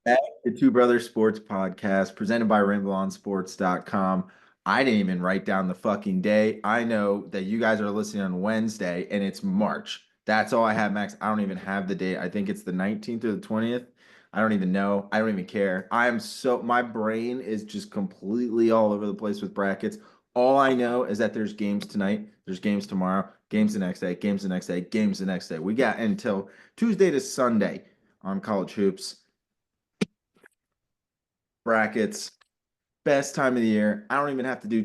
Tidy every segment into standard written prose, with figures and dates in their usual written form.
Back to Two Brothers Sports Podcast presented by RambleOnSports.com. I didn't even write down the fucking day. I know that you guys are listening on Wednesday and it's March. That's all I have, Max. I don't even have the date. I think it's the 19th or the 20th. I don't even know. I don't even care. My brain is just completely all over the place with brackets. All I know is that there's games tonight, there's games tomorrow, games the next day, games the next day, games the next day. We got until Tuesday to Sunday on college hoops brackets. Best time of the year. I don't even have to do.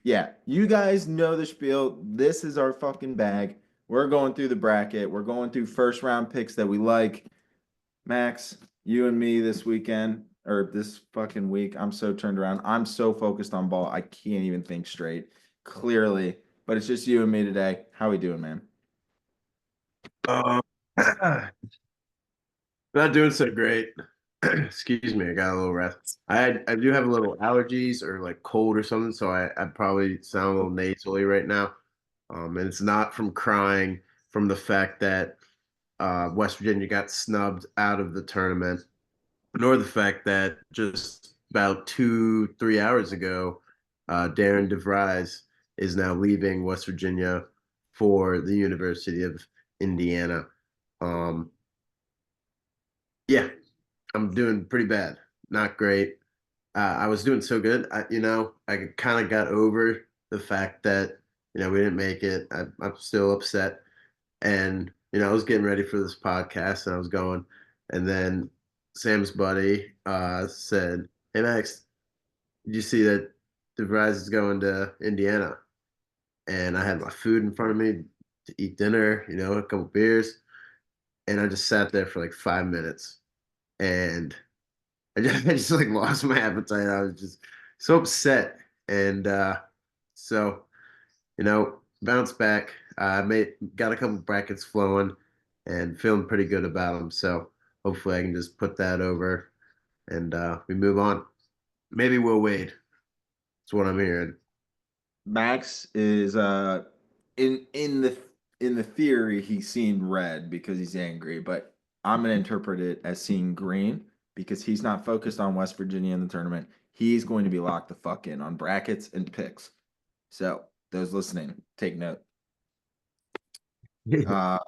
Yeah, you guys know the spiel. This is our fucking bag. We're going through the bracket. We're going through first round picks that we like. Max, you and me this weekend or this fucking week. I'm so turned around. I'm so focused on ball. I can't even think straight. Clearly, but it's just you and me today. How we doing, man? Um, Not doing so great. Excuse me, I got a little rest. I do have a little allergies or like cold or something, so I probably sound a little nasally right now. And it's not from crying, from the fact that West Virginia got snubbed out of the tournament, nor the fact that just about 3 hours ago, Darren DeVries is now leaving West Virginia for the University of Indiana. Um, yeah, I'm doing pretty bad. Not great. I was doing so good. I kind of got over the fact that, we didn't make it. I'm still upset. And, I was getting ready for this podcast and I was going. And then Sam's buddy said, "Hey, Max, did you see that DeVries is going to Indiana?" And I had my food in front of me to eat dinner, a couple beers. And I just sat there for like 5 minutes. And I just like lost my appetite. I was just so upset. And so, bounced back. I made got a couple brackets flowing and feeling pretty good about them. So hopefully I can just put that over and we move on. Maybe Will Wade. That's what I'm hearing. Max is in the theory he's seeing red because he's angry, but I'm gonna interpret it as seeing green because he's not focused on West Virginia in the tournament. He's going to be locked the fuck in on brackets and picks. So those listening, take note. Uh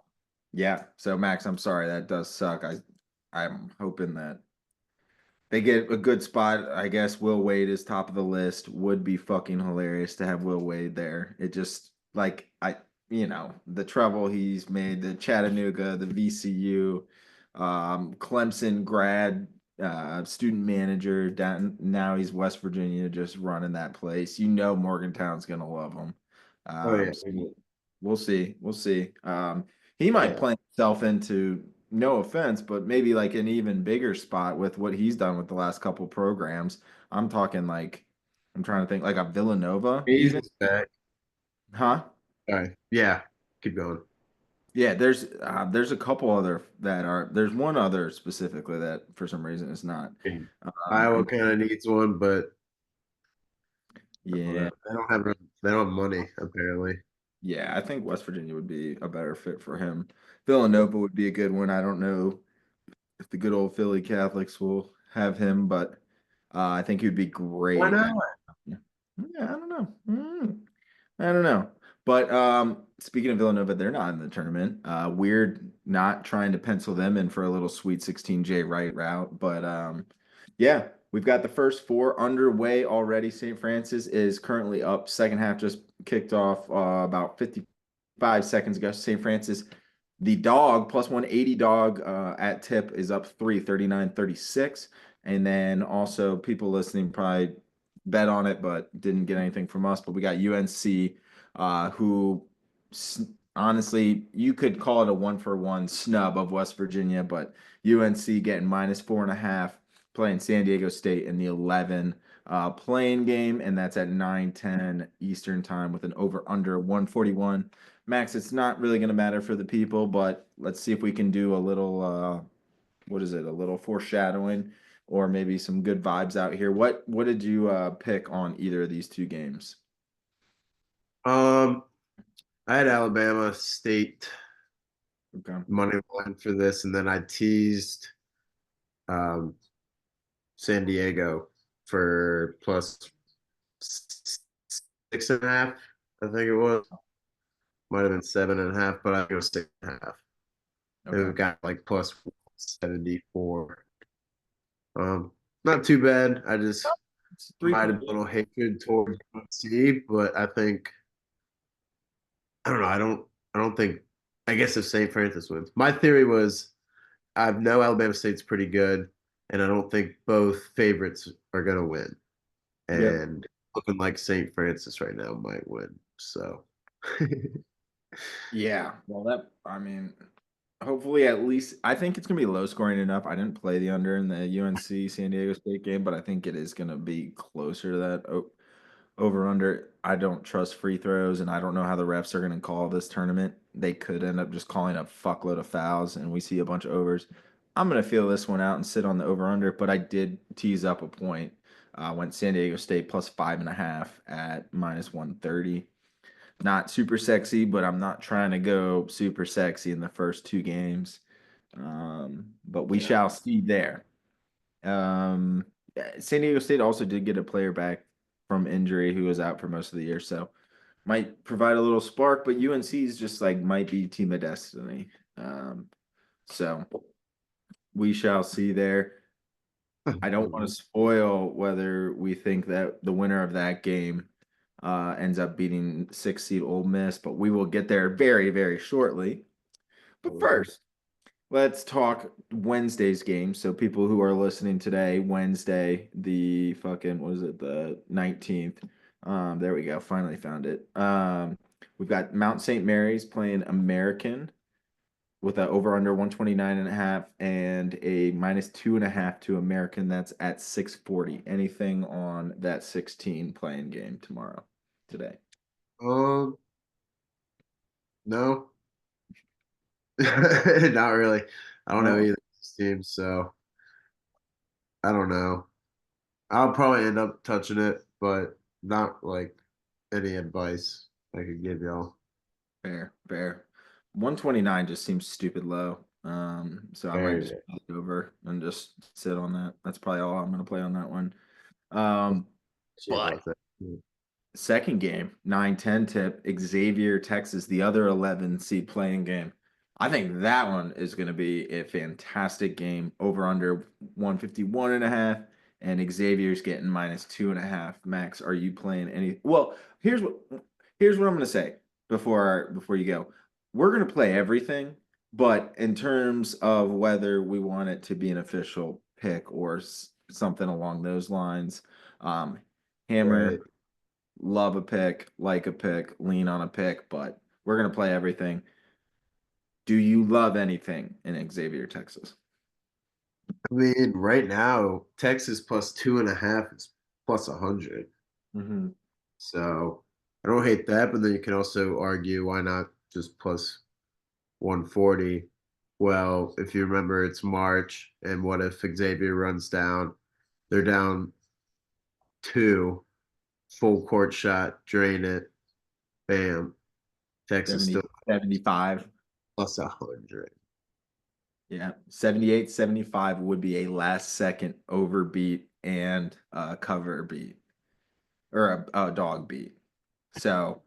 yeah. So Max, I'm sorry, that does suck. I'm hoping that they get a good spot. I guess Will Wade is top of the list. Would be fucking hilarious to have Will Wade there. It just like the trouble he's made, the Chattanooga, the VCU, Clemson grad, student manager down now he's West Virginia just running that place. Morgantown's gonna love him. Oh yeah. So we'll see. We'll see. He might Yeah. play himself into no offense, but maybe like an even bigger spot with what he's done with the last couple programs. I'm talking like I'm trying to think like a Villanova even, He's back. huh? All right. Yeah. Keep going. Yeah, there's a couple other that are there's one other specifically that for some reason is not. Iowa I'm kind of needs one, but I don't yeah, know. They don't have money apparently. yeah, I think West Virginia would be a better fit for him. Villanova would be a good one. I don't know if the good old Philly Catholics will have him, but I think he would be Why great. not? Yeah, I don't know. I don't know. But speaking of Villanova, they're not in the tournament. Weird not trying to pencil them in for a little Sweet 16J right route. But yeah, we've got the first four underway already. St. Francis is currently up. Second half just kicked off about 55 seconds ago. St. Francis, the dog, plus 180 dog at tip is up 339-36. And then also people listening probably bet on it, but didn't get anything from us. But we got UNC, who honestly, you could call it a 1-for-1 snub of West Virginia, but UNC getting -4.5, playing San Diego State in the 11 playing game, and that's at 9:10 Eastern time with an over under 141. Max, it's not really going to matter for the people, but let's see if we can do a little what is it? A little foreshadowing or maybe some good vibes out here. What did you pick on either of these two games? Um, I had Alabama State Okay. money line for this, and then I teased um, San Diego for plus 6.5. I think it was. Might have been 7.5, but I go 6.5. And Okay. we've got like plus 74. Um, Not too bad. I just It's might have 3 point. a little hatred towards UNC, but I think I don't know. I don't think. I guess if St. Francis wins, my theory was I know Alabama State's pretty good, and I don't think both favorites are gonna win. Yep. And looking like St. Francis right now might win. So Yeah. Well, I mean, hopefully at least, I think it's going to be low scoring enough. I didn't play the under in the UNC San Diego State game, but I think it is going to be closer to that over under. I don't trust free throws, and I don't know how the refs are going to call this tournament. They could end up just calling a fuckload of fouls, and we see a bunch of overs. I'm going to feel this one out and sit on the over under, but I did tease up a point. Went San Diego State plus 5.5 at minus 130. Not super sexy, but I'm not trying to go super sexy in the first two games. But we yeah. shall see there. San Diego State also did get a player back from injury who was out for most of the year, so might provide a little spark. But UNC is just like might be team of destiny. So we shall see there. I don't want to spoil whether we think that the winner of that game ends up beating 6 seed Ole Miss, but we will get there very, very shortly. But first, let's talk Wednesday's game. So people who are listening today, Wednesday, the fucking what is it, the 19th. There we go. Finally found it. We've got Mount St. Mary's playing American with a over under 129.5 and a minus 2.5 to American. That's at 640. Anything on that 16 playing game tomorrow, today? Um, no, not really. I don't know No. either of these teams, so I don't know. I'll probably end up touching it, but not like any advice I could give y'all. Fair, fair. 129 just seems stupid low. So I might Very, just very play it over and just sit on that. That's probably all I'm gonna play on that one. Um, shit but about that. second game, 9-10 tip, Xavier, Texas, the other 11 seed playing game. I think that one is going to be a fantastic game. Over under 151.5, and Xavier's getting minus 2.5. Max, are you playing any? Well, here's what I'm going to say before you go. We're going to play everything, but in terms of whether we want it to be an official pick or something along those lines, um, Right. Hammer love a pick, like a pick, lean on a pick, but we're gonna play everything. Do you love anything in Xavier, Texas? I mean, right now, Texas plus 2.5 is plus 100. Hmm. So I don't hate that, but then you can also argue why not just plus 140? Well, if you remember, it's March, and what if Xavier runs down? They're down two, full court shot, drain it, bam. Texas 70, still 75. plus 100. Yeah. 78, 75 would be a last second overbeat and cover beat or a dog beat. So,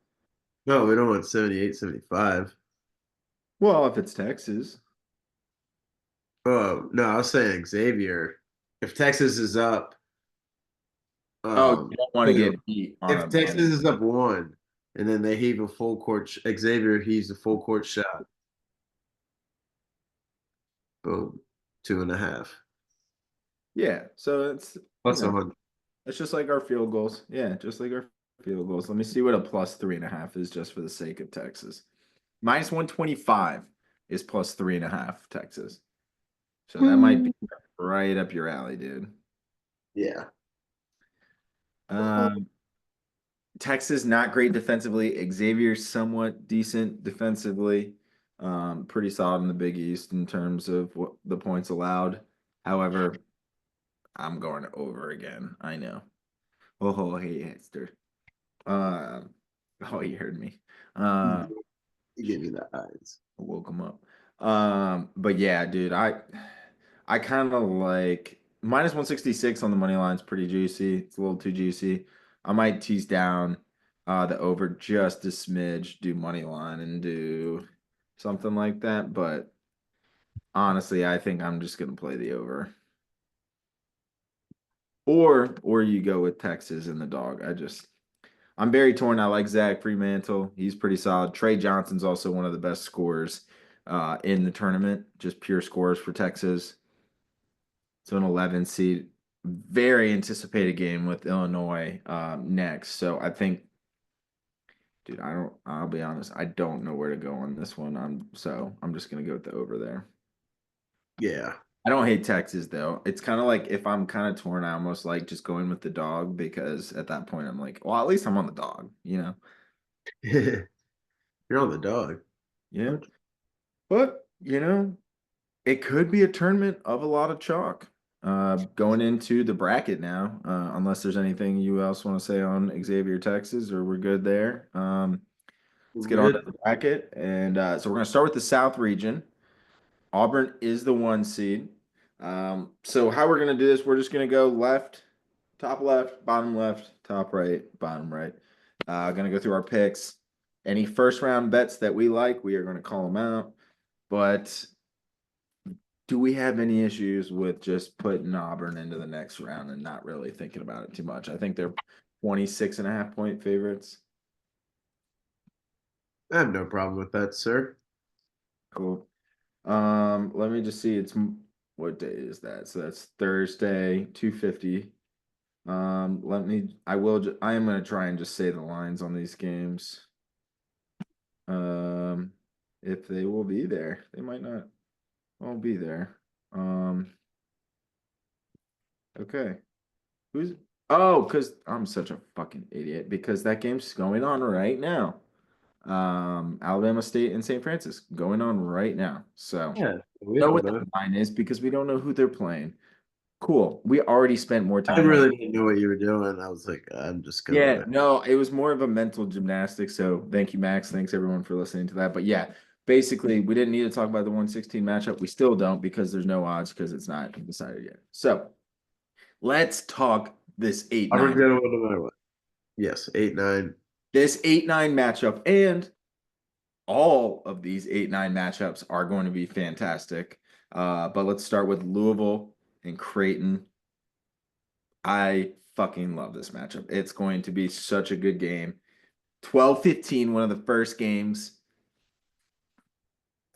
No, we don't want 78, 75. well, if it's Texas. Oh, no, I was saying Xavier. If Texas is up, Oh, um, you don't want to get beat on if a Texas money. is up one, and then they heave a full court, Xavier heaves a full court shot, boom, 2.5 Yeah. So it's, plus 100. it's just like our field goals. Yeah, just like our field goals. Let me see what a plus 3.5 is just for the sake of Texas. Minus 125 is plus 3.5 Texas. So that might be right up your alley, dude. Yeah. Um, Texas not great defensively. Xavier somewhat decent defensively. Pretty solid in the Big East in terms of what the points allowed. However, I'm going over again. I know. Oh, hey, Hester. Um, oh, you heard me. Uh, You give me the eyes. woke him up. But yeah, dude, I kind of like -166 on the money line is pretty juicy. It's a little too juicy. I might tease down the over just a smidge, do money line and do something like that. But honestly, I think I'm just gonna play the over. Or you go with Texas and the dog. I'm very torn. I like Zach Freemantle. He's pretty solid. Trey Johnson's also one of the best scorers in the tournament, just pure scores for Texas. So an 11 seed. Very anticipated game with Illinois next. So I think, dude, I'll be honest, I don't know where to go on this one. I'm just gonna go with the over there. Yeah. I don't hate Texas though. It's kind of like if I'm kind of torn, I almost like just going with the dog because at that point I'm like, well, at least I'm on the dog, you know? You're on the dog. Yeah. But, it could be a tournament of a lot of chalk. Going into the bracket now, unless there's anything you else want to say on Xavier, Texas, or we're good there. Let's get on to Good. the bracket. And so we're going to start with the South region. Auburn is the 1 seed. So how we're going to do this, we're just going to go left, top right, bottom right. Going to go through our picks. Any first round bets that we like, we are going to call them out. But do we have any issues with just putting Auburn into the next round and not really thinking about it too much? I think they're 26.5 point favorites. I have no problem with that, sir. Cool. Let me just see. What day is that? So that's Thursday, 2:50. I am gonna try and just say the lines on these games. Um, if they will be there. They might not all be there. Okay. Who's because I'm such a fucking idiot because that game's going on right now. Alabama State and St. Francis going on right now. So Yeah, we know don't what know. the line is because we don't know who they're playing. Cool. We already spent more I time on. really didn't know what you were doing. I was like, I'm just Yeah, gonna. no, it was more of a mental gymnastics. So thank you, Max. Thanks everyone for listening to that. But yeah, basically, we didn't need to talk about the 116 matchup. We still don't because there's no odds because it's not decided yet. So let's talk this 8 I'm 9. gonna win no matter what. Yes, 8-9. This 8-9 matchup and all of these 8-9 matchups are going to be fantastic. But let's start with Louisville and Creighton. I fucking love this matchup. It's going to be such a good game. 12-15, one of the first games.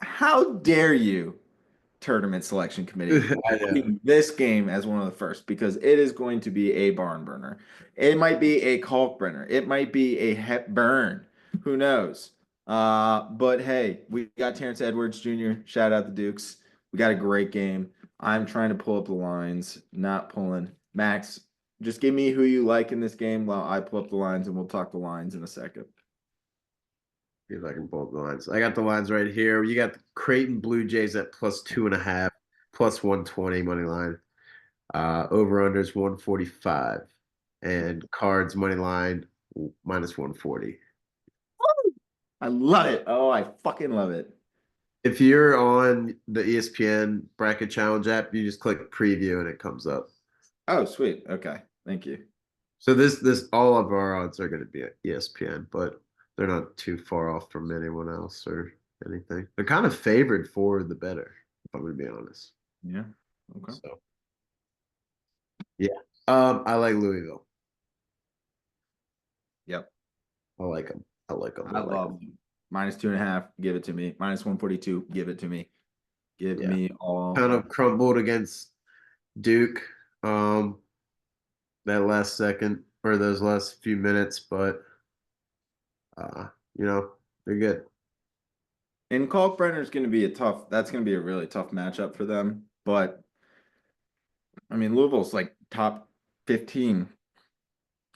How dare you, tournament selection committee, I know. this game as one of the first because it is going to be a barn burner. It might be a Kalkbrenner. It might be a Hepburn. Who knows? But hey, we got Terrence Edwards Jr. Shout out the Dukes. We got a great game. I'm trying to pull up the lines, not pulling. Max, just give me who you like in this game while I pull up the lines, and we'll talk the lines in a second. See if I can pull up the lines. I got the lines right here. You got the Creighton Blue Jays at +2.5, +120 money line. Over under is 145, and Cards money line -140. I love it. Oh, I fucking love it. If you're on the ESPN Bracket Challenge app, you just click preview and it comes up. Oh, sweet. Okay. Thank you. So this all of our odds are going to be at ESPN, but they're not too far off from anyone else or anything. They're kind of favored for the better, if I'm going to be honest. Yeah. Okay. So yeah, I like Louisville. Yep. I like them. I like them. I I like love them. -2.5. Give it to me. -142. Give it to me. Give Yeah, me all kind of of crumbled against Duke. That last second or those last few minutes, but uh, they're good. and Kalkbrenner is going to be that's going to be a really tough matchup for them. But I mean, Louisville's like top 15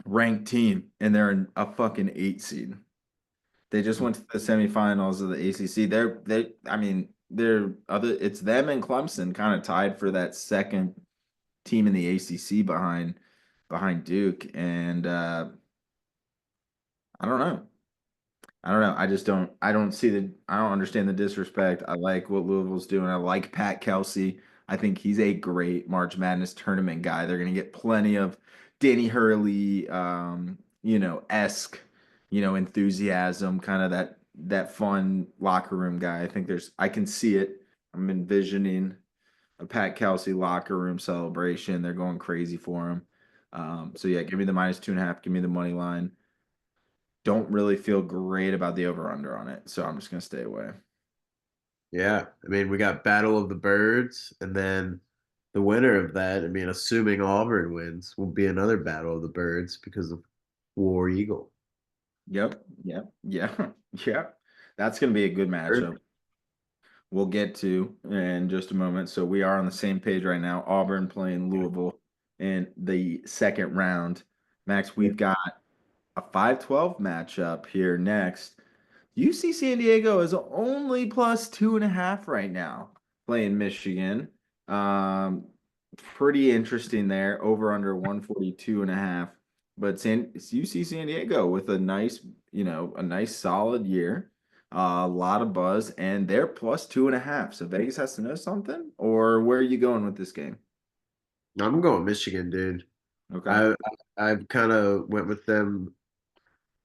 ranked team, and they're in a fucking 8 seed. They just went to the semifinals of the ACC. I mean, it's them and Clemson kind of tied for that second team in the ACC behind Duke, and I don't know. I don't know. I don't see I don't understand the disrespect. I like what Louisville's doing. I like Pat Kelsey. I think he's a great March Madness tournament guy. They're going to get plenty of Danny Hurley, esque, enthusiasm, kind of that fun locker room guy. I can see it. I'm envisioning a Pat Kelsey locker room celebration. They're going crazy for him. So yeah, give me the -2.5. Give me the money line. Don't really feel great about the over under on it, so I'm just gonna stay away. Yeah, I mean, we got Battle of the Birds, and then the winner of that, I mean, assuming Auburn wins, will be another Battle of the Birds because of War Eagle. Yep, yep, yeah, yeah. That's gonna be a good matchup. We'll get to in just a moment. So we are on the same page right now. Auburn playing Louisville in the second round. Max, we've got a 5-12 matchup here next. UC San Diego is only +2.5 right now playing Michigan. Um, Pretty interesting there. Over under 142.5. But it's UC San Diego with a nice solid year. A lot of buzz, and they're +2.5. So Vegas has to know something, or where are you going with this game? I'm going Michigan, dude. Okay. I I've kind of went with them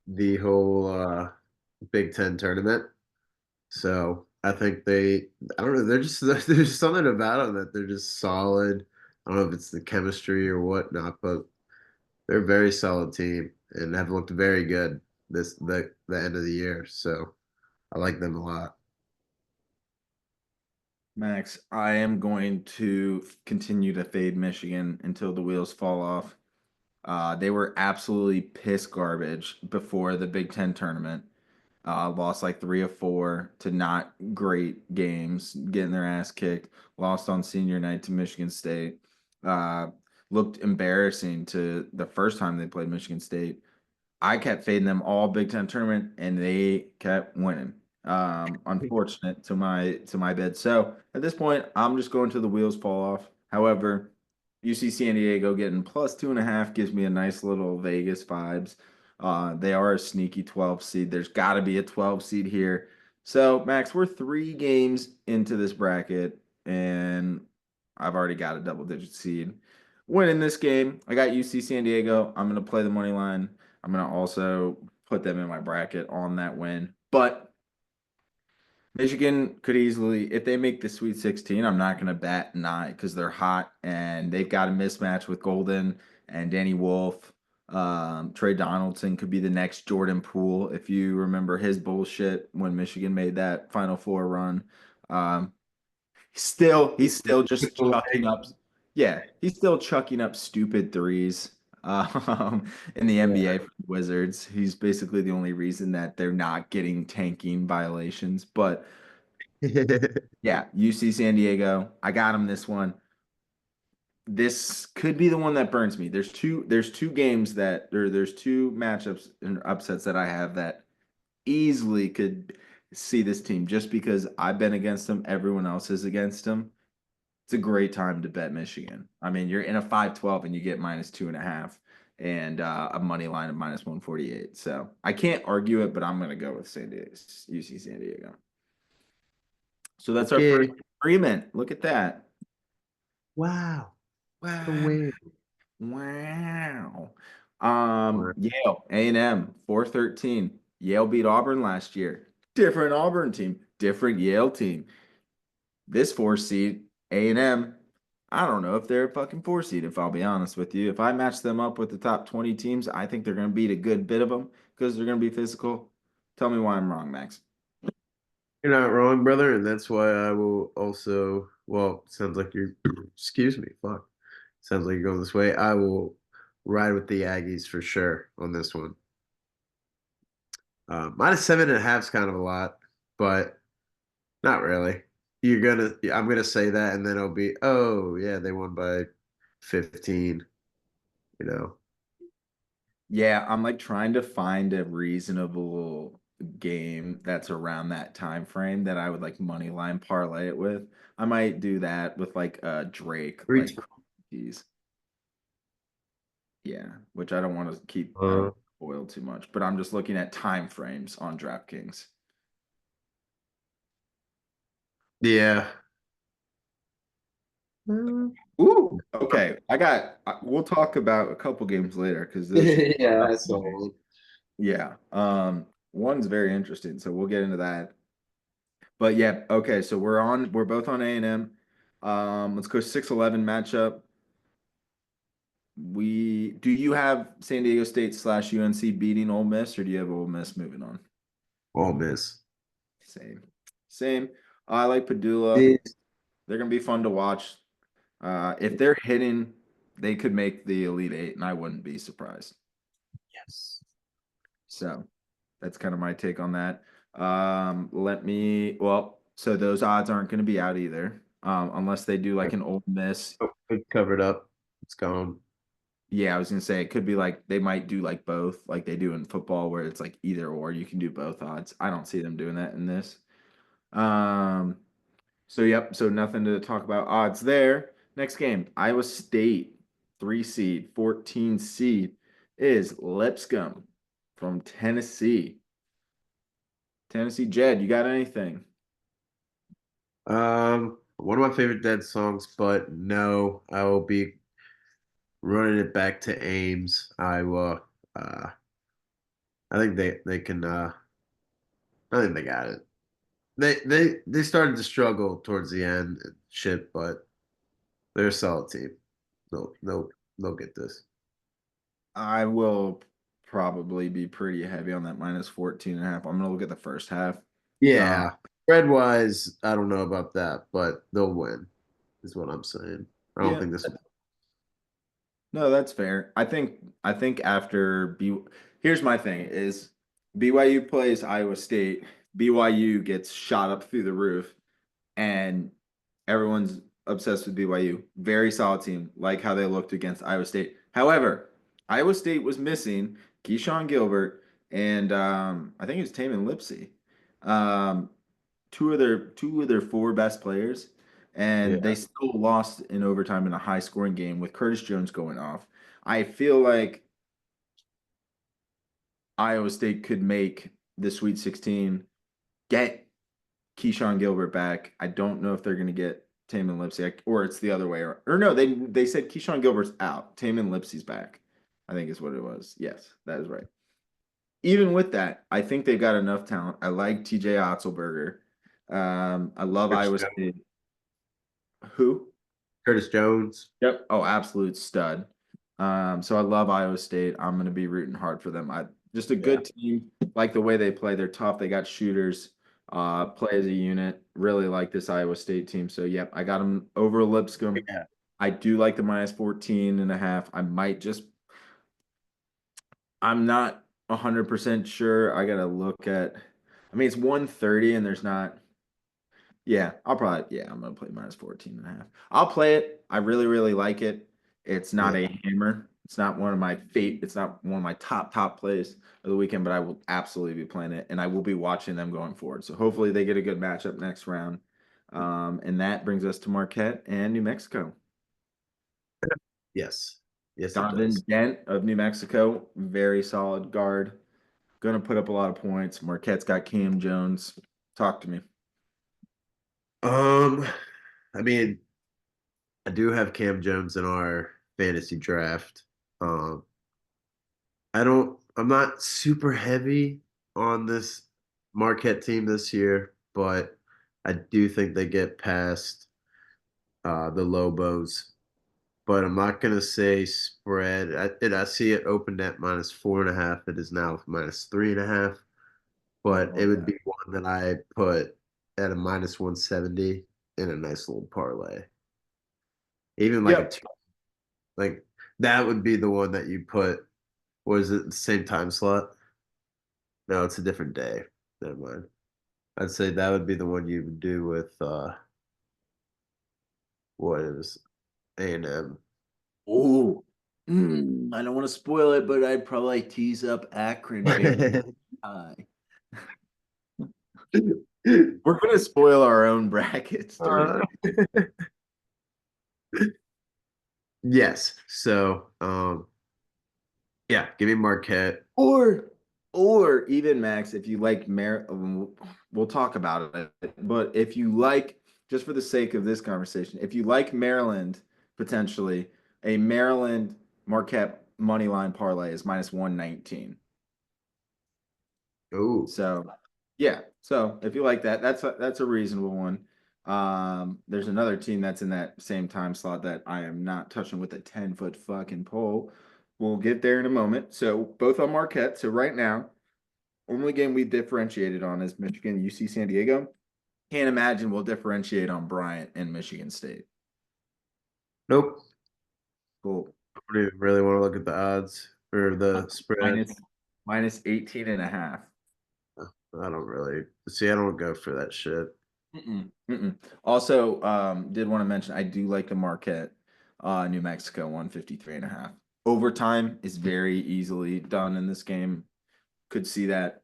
the whole Big Ten tournament. So I think I don't know, they're just there's something about them that they're just solid. I don't know if it's the chemistry or whatnot, but they're a very solid team and have looked very good the end of the year. So I like them a lot. Max, I am going to continue to fade Michigan until the wheels fall off. They were absolutely piss garbage before the Big Ten tournament. Lost like 3 of 4 to not great games, getting their ass kicked. Lost on senior night to Michigan State. Uh, Looked embarrassing to the first time they played Michigan State. I kept fading them all Big Ten tournament, and they kept winning. Unfortunate to my bed. So at this point, I'm just going to the wheels fall off. However, UC San Diego getting +2.5 gives me a nice little Vegas vibes. They are a sneaky 12 seed. There's got to be a 12 seed here. So Max, we're 3 games into this bracket, and I've already got a double-digit seed. Winning this game, I got UC San Diego. I'm going to play the money line. I'm gonna also put them in my bracket on that win. But Michigan could easily, if they make the Sweet 16, I'm not gonna bat an eye because they're hot and they've got a mismatch with Golden and Danny Wolf. Trey Donaldson could be the next Jordan Poole if you remember his bullshit when Michigan made that Final Four run. Um, he's still just chucking up. Yeah, he's still chucking up stupid threes. In the Yeah. NBA for the Wizards, he's basically the only reason that they're not getting tanking violations. But yeah, UC San Diego, I got him this one. This could be the one that burns me. There's two games there's two matchups and upsets that I have that easily could see this team just because I've been against them, everyone else is against them. It's a great time to bet Michigan. I mean, you're in a 5-12 and you get -2.5 and a money line of -148. So I can't argue it, but I'm going to go with San Diego, UC San Diego. So that's our first Okay. agreement. Look at that. Wow. What a Wow. win. Wow. Wow. Yale, A&M, 413. Yale beat Auburn last year. Different Auburn team, different Yale team. This 4 seed, A&M, I don't know if they're a fucking 4 seed, if I'll be honest with you. If I match them up with the top 20 teams, I think they're going to beat a good bit of them because they're going to be physical. Tell me why I'm wrong, Max. You're not wrong, brother, and that's why I will also, well, sounds like you're, excuse me, fuck. Sounds like you're going this way. I will ride with the Aggies for sure on this one. -7.5 is kind of a lot, but not really. I'm gonna say that, and then it'll be, oh yeah, they won by 15. You know, Yeah, I'm like trying to find a reasonable game that's around that time frame that I would like money line parlay it with. I might do that with like Drake, three. like these. Yeah, which I don't want to keep. I don't Uh, want to spoil too much, but I'm just looking at time frames on DraftKings. Yeah. Mm. Ooh, okay. We'll talk about a couple games later because those should be Yeah, tough that's games. all. Yeah. One's very interesting, so we'll get into that. But yeah, okay, so we're both on A&M. Let's go 6-11 matchup. Do you have San Diego State slash UNC beating Ole Miss, or do you have Ole Miss moving on? Ole Miss. Same. Same. I like Padula. Yes. They're gonna be fun to watch. If they're hitting, they could make the Elite Eight, and I wouldn't be surprised. Yes. So that's kind of my take on that. So those odds aren't going to be out either, unless they do like an Ole Miss. Oh, it's covered up. It's gone. Yeah, I was going to say it could be like they might do like both, like they do in football, where it's like either or. You can do both odds. I don't see them doing that in this. Um, so yep, so nothing to talk about odds there. Next game, Iowa State, 3 seed, 14 seed is Lipscomb from Tennessee. Tennessee Jed, you got anything? One of my favorite Dead songs, but no, I will be running it back to Ames, Iowa. I think they can. I think they got it. They started to struggle towards the end, and shit, but they're a solid team. They'll get this. I will probably be pretty heavy on that minus 14 and a half. I'm gonna look at the first half. Uh, Yeah, spread wise, I don't know about that, but they'll win, is what I'm saying. I don't yeah, think this. no, that's fair. I think after here's my thing is BYU plays Iowa State, BYU gets shot up through the roof, and everyone's obsessed with BYU. Very solid team, like how they looked against Iowa State. However, Iowa State was missing Keyshawn Gilbert and I think it was Tamin Lipsey. Um, two of their four best players, and they Yeah. still lost in overtime in a high scoring game with Curtis Jones going off. I feel like Iowa State could make the Sweet 16, get Keyshawn Gilbert back. I don't know if they're going to get Tamin Lipsey, or it's the other way. Or no, they said Keyshawn Gilbert's out. Tamin Lipsey's back, I think is what it was. Yes, that is right. Even with that, I think they've got enough talent. I like TJ Otzelberger. I love Curtis Iowa Jones. State. Who? Curtis Jones. Yep. Oh, absolute stud. So I love Iowa State. I'm going to be rooting hard for them. Just a Yeah. good team. Like the way they play. They're tough. They got shooters. Play as a unit. Really like this Iowa State team. So yep, I got them over Lipscomb. Yeah. I do like the minus 14 and a half. I'm not 100% sure. I got to look at, I mean, it's 130 and there's not. I'm gonna play minus 14 and a half. I'll play it. I really, really like it. It's not Yeah. a hammer. It's not one of my top plays of the weekend, but I will absolutely be playing it and I will be watching them going forward. So hopefully they get a good matchup next round. And that brings us to Marquette and New Mexico. Yes. Yes, it Donovan does. Dent of New Mexico, very solid guard. Gonna put up a lot of points. Marquette's got Cam Jones. Talk to me. Um, I mean, I do have Cam Jones in our fantasy draft. Um, I'm not super heavy on this Marquette team this year, but I do think they get past the Lobos. But I'm not gonna say spread. I see it opened at minus 4.5. It is now minus 3.5. I But it love would that. be one that I put at a minus 170 in a nice little parlay. Even like a Yep. two, like that would be the one that you put. Was it the same time slot? No, it's a different day. Never mind. I'd say that would be the one you would do with what is A&M. Oh, I don't want to spoil it, but I'd probably tease up Akron favored high. We're gonna spoil our own brackets during. Uh, yes. So, Yeah, give me Marquette. Or or even Max, if you like we'll talk about it. But if you like, just for the sake of this conversation, if you like Maryland, potentially a Maryland Marquette money line parlay is minus 119. Oh, So yeah. So if you like that, that's a reasonable one. There's another team that's in that same time slot that I am not touching with a 10-foot fucking pole. We'll get there in a moment. So both on Marquette. So right now, only game we differentiated on is Michigan, UC San Diego. Can't imagine we'll differentiate on Bryant and Michigan State. nope. Cool. I don't even really want to look at the odds or the spread. Minus minus 18 and a half. I don't really see. I don't go for that shit. Mm-mm, mm-mm. Also, did want to mention I do like the Marquette, New Mexico 153 and a half. Overtime is very easily done in this game. Could see that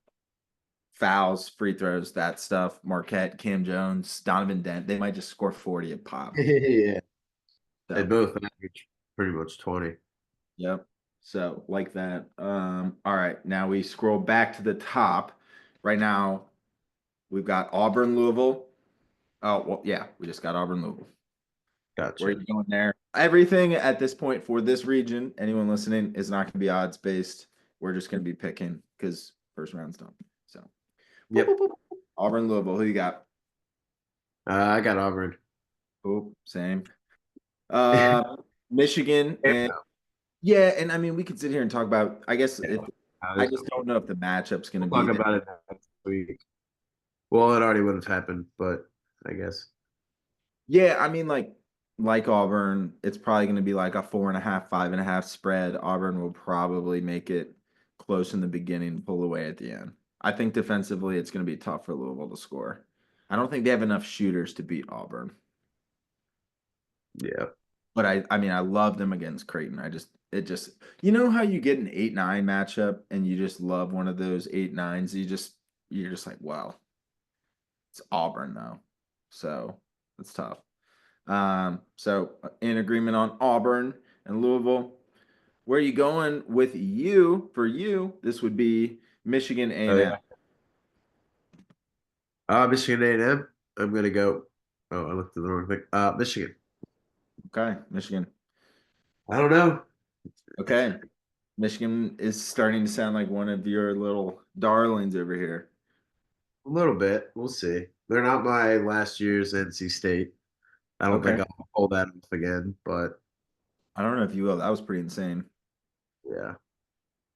fouls, free throws, that stuff. Marquette, Cam Jones, Donovan Dent, they might just score 40 a pop. Yeah, they So, both average pretty much 20. yep. So, like that. All right. Now we scroll back to the top. Right now, we've got Auburn, Louisville. Oh, well, yeah, we just got Auburn, Louisville. Where are Gotcha. you going there? Everything at this point for this region, anyone listening, is not going to be odds based. We're just going to be picking because first round's done. So, boop, Yep. boop, boop. Auburn, Louisville. Who you got? I got Auburn. Oh, same. Uh, Michigan and yeah, and I mean we could sit here and talk about. I guess if I just don't know if the matchup's going to We'll be talk there. about it next week. Well, it already would have happened, but I guess. Yeah, I mean like Auburn, it's probably going to be like a 4.5, 5.5 spread. Auburn will probably make it close in the beginning, pull away at the end. I think defensively, it's going to be tough for Louisville to score. I don't think they have enough shooters to beat Auburn. Yeah. But I mean, I love them against Creighton. It just, you know how you get an 8-9 matchup and you just love one of those 8-9s. You're just like, wow, it's Auburn though, so it's tough. So in agreement on Auburn and Louisville. Where are you going with you? For you, this would be Michigan Oh A&M. yeah. Michigan A&M. I'm gonna go. Oh, I looked at the wrong thing. Michigan. Okay, Michigan. I don't know. Okay, Michigan is starting to sound like one of your little darlings over here. A little bit. We'll see. They're not my last year's NC State. I don't think Okay, I'll pull that off again, but I don't know if you will. That was pretty insane. yeah,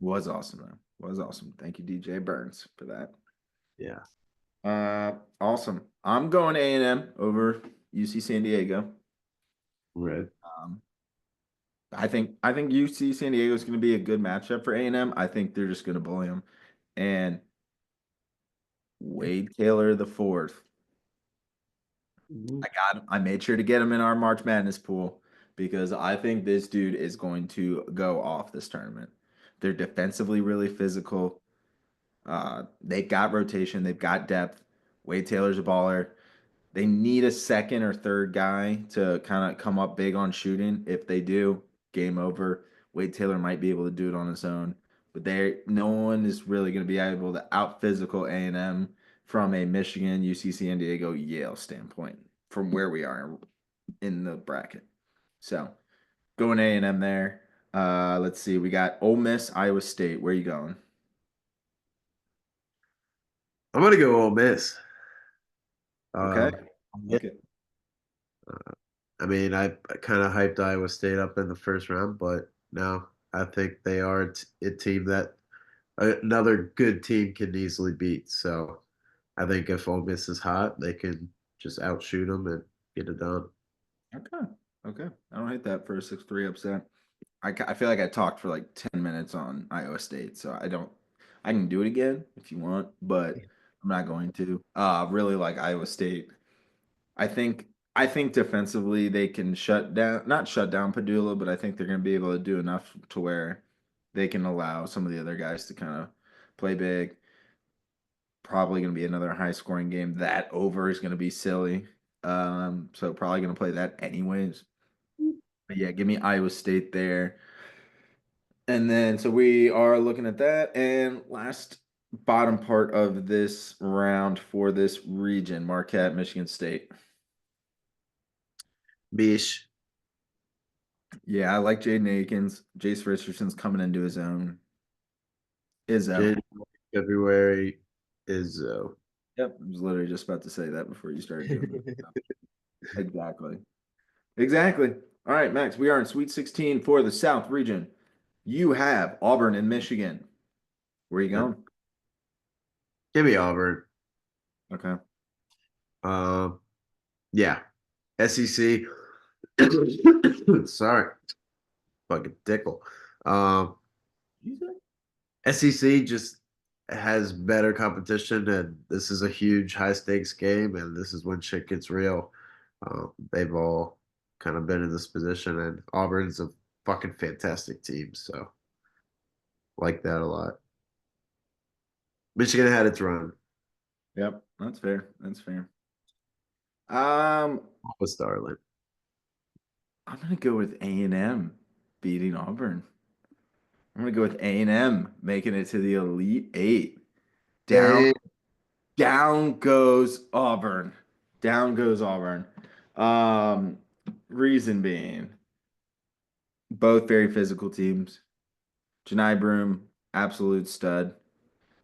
Was awesome though. Was awesome. Thank you, DJ Burns, for that. yeah. Awesome. I'm going A&M over UC San Diego. Red. Um, I think UC San Diego is going to be a good matchup for A&M. I think they're just going to bully them. And Wade Taylor the fourth. Mhm. I made sure to get him in our March Madness pool because I think this dude is going to go off this tournament. They're defensively really physical. They've got rotation, they've got depth. Wade Taylor's a baller. They need a second or third guy to kind of come up big on shooting. If they do, game over. Wade Taylor might be able to do it on his own, but no one is really going to be able to out physical A&M from a Michigan, UC San Diego, Yale standpoint from where we are in the bracket. So going A&M there. Let's see. We got Ole Miss, Iowa State. Where are you going? I'm gonna go Ole Miss. Okay. Yeah. Okay. I mean, I kind of hyped Iowa State up in the first round, but no, I think they are a team that another good team can easily beat. So I think if Ole Miss is hot, they can just outshoot them and get it done. Okay. Okay. I don't hate that for a 6-3 upset. I feel like I talked for like 10 minutes on Iowa State, so I can do it again if you want, but I'm not going to. Really like Iowa State. I think defensively they can not shut down Padula, but I think they're going to be able to do enough to where they can allow some of the other guys to kind of play big. Probably going to be another high scoring game. That over is going to be silly. So probably going to play that anyways. But yeah, give me Iowa State there. And then, so we are looking at that. And last bottom part of this round for this region, Marquette, Michigan State. Bish. Yeah, I like Jaden Akins. Jace Richardson's coming into his own. Izzo. January, February is Yep. I was literally just about to say that before you started doing it. Exactly. Exactly. All right, Max, we are in Sweet 16 for the South region. You have Auburn and Michigan. Where are you going? give me Auburn. Okay. Um, yeah, SEC. Sorry, fucking tickle. Um, SEC just has better competition, and this is a huge high stakes game, and this is when shit gets real. They've all kind of been in this position, and Auburn's a fucking fantastic team, so like that a lot. Michigan had its run Yep, that's fair. That's fair. Um, with Starlin. I'm gonna go with A&M beating Auburn. I'm gonna go with A&M making it to the Elite Eight. Down, Dang. down goes Auburn. Down goes Auburn. Um, reason being, both very physical teams. Janai Broom, absolute stud.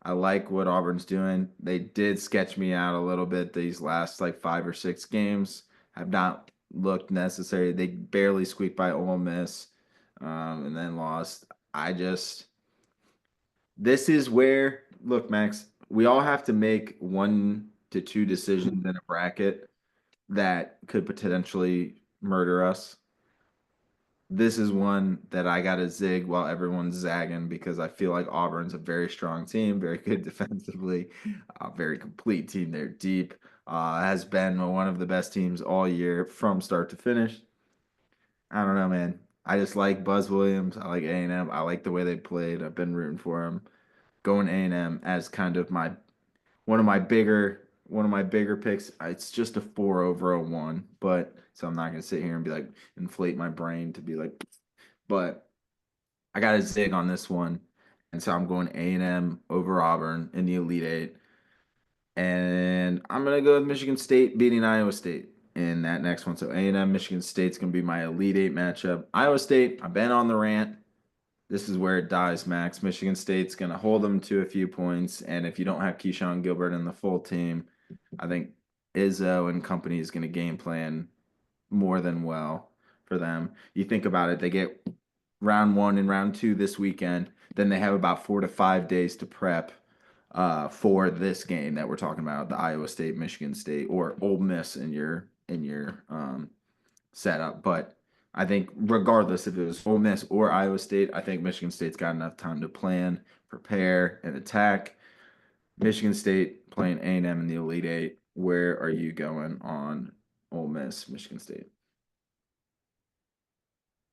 I like what Auburn's doing. They did sketch me out a little bit these last like 5 or 6 games. Have not looked necessary. They barely squeaked by Ole Miss, and then lost. I just this is where look, Max. We all have to make 1 to 2 decisions in a bracket that could potentially murder us. This is one that I got to zig while everyone's zagging because I feel like Auburn's a very strong team, very good defensively, very complete team. They're deep. Has been one of the best teams all year from start to finish. I don't know, man. I just like Buzz Williams. I like A&M. I like the way they played. I've been rooting for them. Going A&M as kind of my one of my bigger picks. It's just a 4 over a 1, but so I'm not gonna sit here and be like inflate my brain to be like, but I got a zig on this one, and so I'm going A&M over Auburn in the Elite Eight, and I'm gonna go with Michigan State beating Iowa State in that next one. So A&M Michigan State's gonna be my Elite Eight matchup. Iowa State, I've been on the rant. This is where it dies, Max. Michigan State's gonna hold them to a few points, and if you don't have Keyshawn Gilbert and the full team, I think Izzo and company is gonna game plan more than well for them. You think about it, they get round 1 and round 2 this weekend. Then they have about 4 to 5 days to prep for this game that we're talking about, the Iowa State, Michigan State, or Ole Miss in your setup. But I think regardless if it was Ole Miss or Iowa State, I think Michigan State's got enough time to plan, prepare, and attack. Michigan State playing A&M in the Elite Eight. Where are you going on Ole Miss, Michigan State?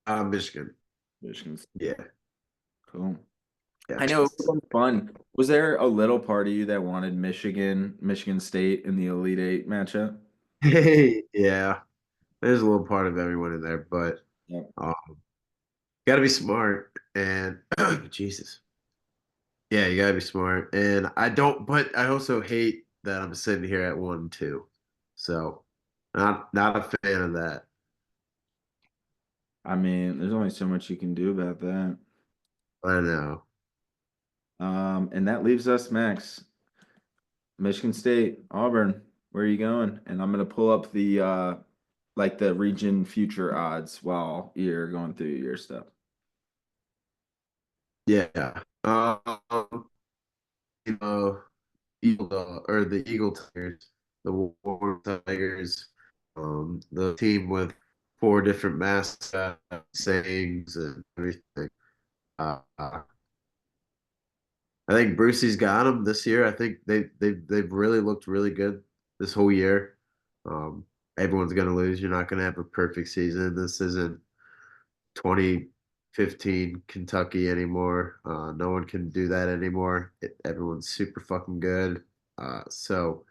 Michigan. Michigan State. Yeah. Cool. Yeah. I know it was fun. Was there a little part of you that wanted Michigan State in the Elite Eight matchup? Hey, yeah. There's a little part of everyone in there, but Yeah. um, gotta be smart and Jesus. Yeah, you gotta be smart. And I don't, but I also hate that I'm sitting here at 1-2. So not a fan of that. I mean, there's only so much you can do about that. I know. And that leaves us, Max. Michigan State, Auburn. Where are you going? And I'm gonna pull up the like the region future odds while you're going through your stuff. Yeah. You know, or the Eagle Tigers, the War Tigers, the team with 4 different mascot sayings and everything. I think Brucey's got them this year. I think they've really looked really good this whole year. Um, everyone's gonna lose. You're not gonna have a perfect season. This isn't 2015 Kentucky anymore. No one can do that anymore. Everyone's super fucking good. So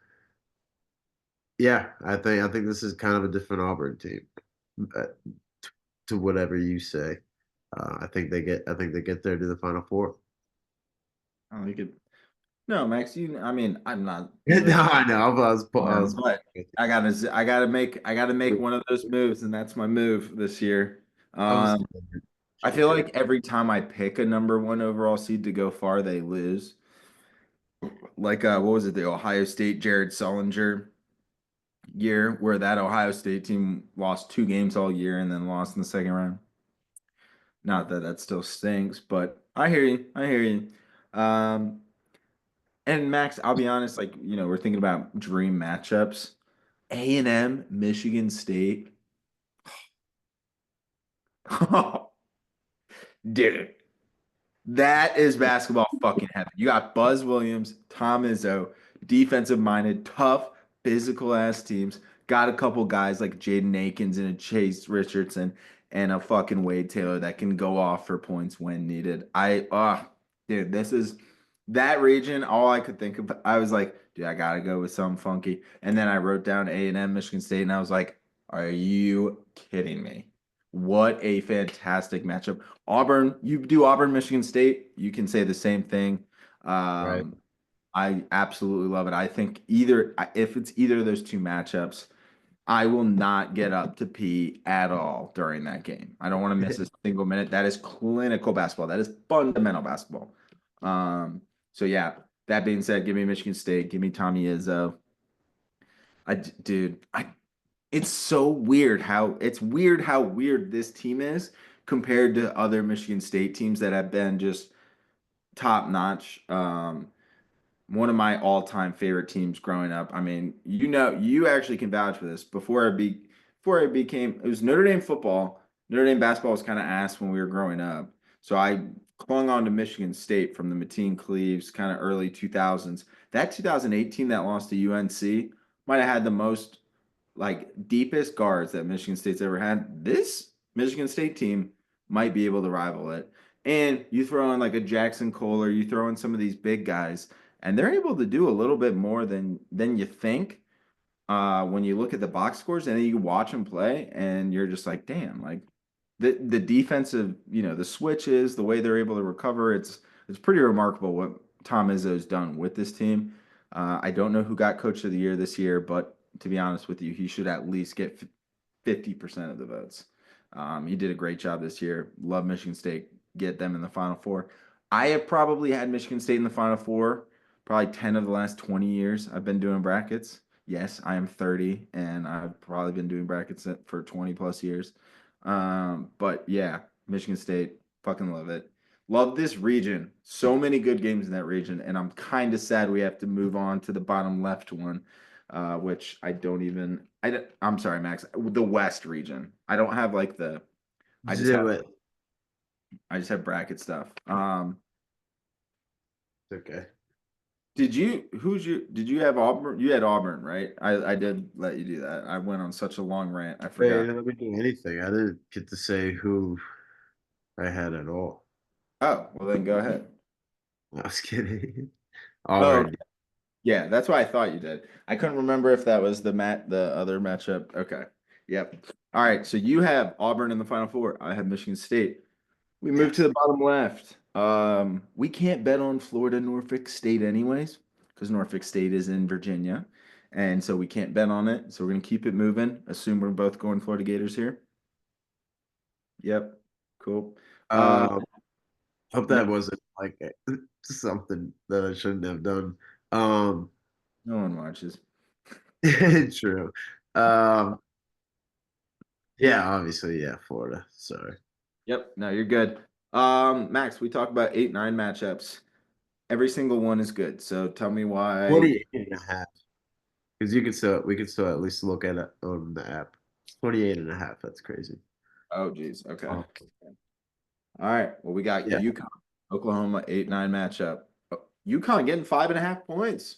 yeah, I think this is kind of a different Auburn team, uh, to whatever you say. I think they get there to the Final Four. I like it. No, Max, I mean, I'm not No, literally, I know. I was but I gotta make one of those moves, and that's my move this year. I was Um, I feel joking. like every time I pick a number one overall seed to go far, they lose. Like, what was it, the Ohio State Jared Sullinger year, where that Ohio State team lost 2 games all year and then lost in the second round. Not that that still stinks, but I hear you. I hear you. Um, and Max, I'll be honest, like, we're thinking about dream matchups. A&M, Michigan State. Dude, that is basketball fucking heaven. You got Buzz Williams, Tom Izzo, defensive minded, tough, physical ass teams. Got a couple guys like Jaden Akins and a Chase Richardson and a fucking Wade Taylor that can go off for points when needed. Dude, this is that region. All I could think of, I was like, dude, I gotta go with something funky. And then I wrote down A&M, Michigan State, and I was like, are you kidding me? What a fantastic matchup. Auburn, you do Auburn, Michigan State, you can say the same thing. Right. Um, I absolutely love it. I think if it's either of those two matchups, I will not get up to pee at all during that game. I don't want to miss a single minute. That is clinical basketball. That is fundamental basketball. Um, so yeah, that being said, give me Michigan State, give me Tommy Izzo. Dude, it's weird how weird this team is compared to other Michigan State teams that have been just top notch. One of my all-time favorite teams growing up. I mean, you actually can vouch for this. Before it became, it was Notre Dame football. Notre Dame basketball was kind of ass when we were growing up. So I clung on to Michigan State from the Mateen Cleaves, kind of early 2000s. That 2018 that lost to UNC might have had the most like deepest guards that Michigan State's ever had. This Michigan State team might be able to rival it. And you throw in like a Jackson Cole, or you throw in some of these big guys, and they're able to do a little bit more than you think. When you look at the box scores and then you watch them play, and you're just like, damn, like the defensive, the switches, the way they're able to recover, it's pretty remarkable what Tom Izzo's done with this team. I don't know who got Coach of the Year this year, but to be honest with you, he should at least get 50% of the votes. He did a great job this year. Love Michigan State. Get them in the Final Four. I have probably had Michigan State in the Final Four probably 10 of the last 20 years I've been doing brackets. Yes, I am 30 and I've probably been doing brackets for 20 plus years. But yeah, Michigan State, fucking love it. Love this region. So many good games in that region, and I'm kind of sad we have to move on to the bottom left one, which I don't even. I'm sorry, Max. The West region. I don't have like the. I just have. Do it. I just have bracket stuff. Okay. Did you have Auburn? You had Auburn, right? I did let you do that. I went on such a long rant. I Hey, forgot. let me do anything. I didn't get to say who I had at all. Oh, well then go ahead. I was kidding. Oh, Auburn. yeah, that's why I thought you did. I couldn't remember if that was the other matchup. Okay. Yep. All right. So you have Auburn in the Final Four. I have Michigan State. We Yeah. move to the bottom left. We can't bet on Florida Norfolk State anyways, because Norfolk State is in Virginia. And so we can't bet on it. So we're gonna keep it moving. Assume we're both going Florida Gators here. Yep. Cool. Uh Um, hope no, that wasn't like something that I shouldn't have done. Um, no one watches. true. Um, yeah, obviously, yeah, Florida. Sorry. Yep. No, you're good. Max, we talk about 8-9 matchups. Every single one is good. So tell me why. 48 and a half. Because we could still at least look at it on the app. 28 and a half. That's crazy. Oh, geez. Okay. Um, All right. Well, we got yeah. UConn, Oklahoma 8-9 matchup. Oh, UConn getting 5.5 points.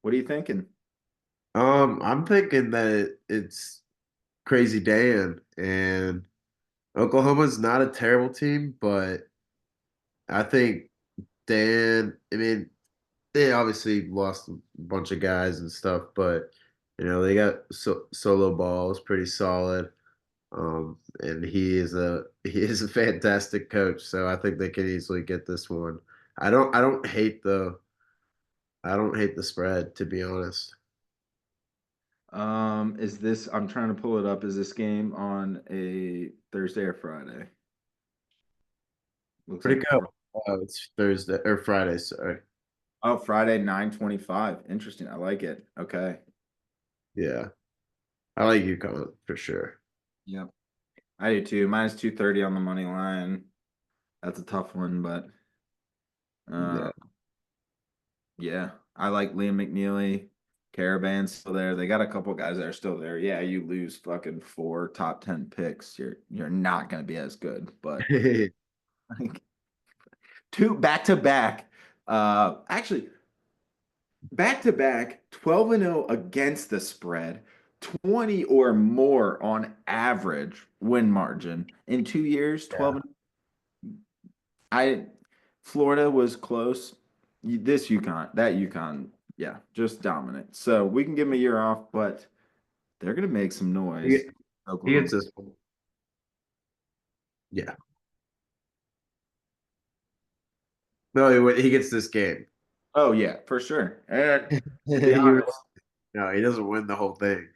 What are you thinking? I'm thinking that it's Crazy Dan and Oklahoma's not a terrible team, but I think I mean, they obviously lost a bunch of guys and stuff, but they got Solo Ball is pretty solid. And he is a fantastic coach. So I think they could easily get this one. I don't hate the spread, to be honest. Is this, I'm trying to pull it up. Is this game on a Thursday or Friday? Looks Pretty like, good. Oh, it's Thursday or Friday, sorry. oh, Friday, 9:25. Interesting. I like it. Okay. Yeah. I like UConn for sure. Yep. I do too. Minus 230 on the money line. That's a tough one, but uh Yeah. yeah. I like Liam McNeely. Caravan's still there. They got a couple guys that are still there. Yeah, you lose fucking four top 10 picks. You're not gonna be as good, but like two back to back. Actually, back to back 12-0 against the spread, 20 or more on average win margin in 2 years. Yeah. 12. I Florida was close. This UConn, that UConn, yeah, just dominant. So we can give them a year off, but they're gonna make some He, noise. he Oklahoma. gets this one. Yeah. No, he gets this game. Oh yeah, for sure. And to be You honest, No, he doesn't win the whole thing.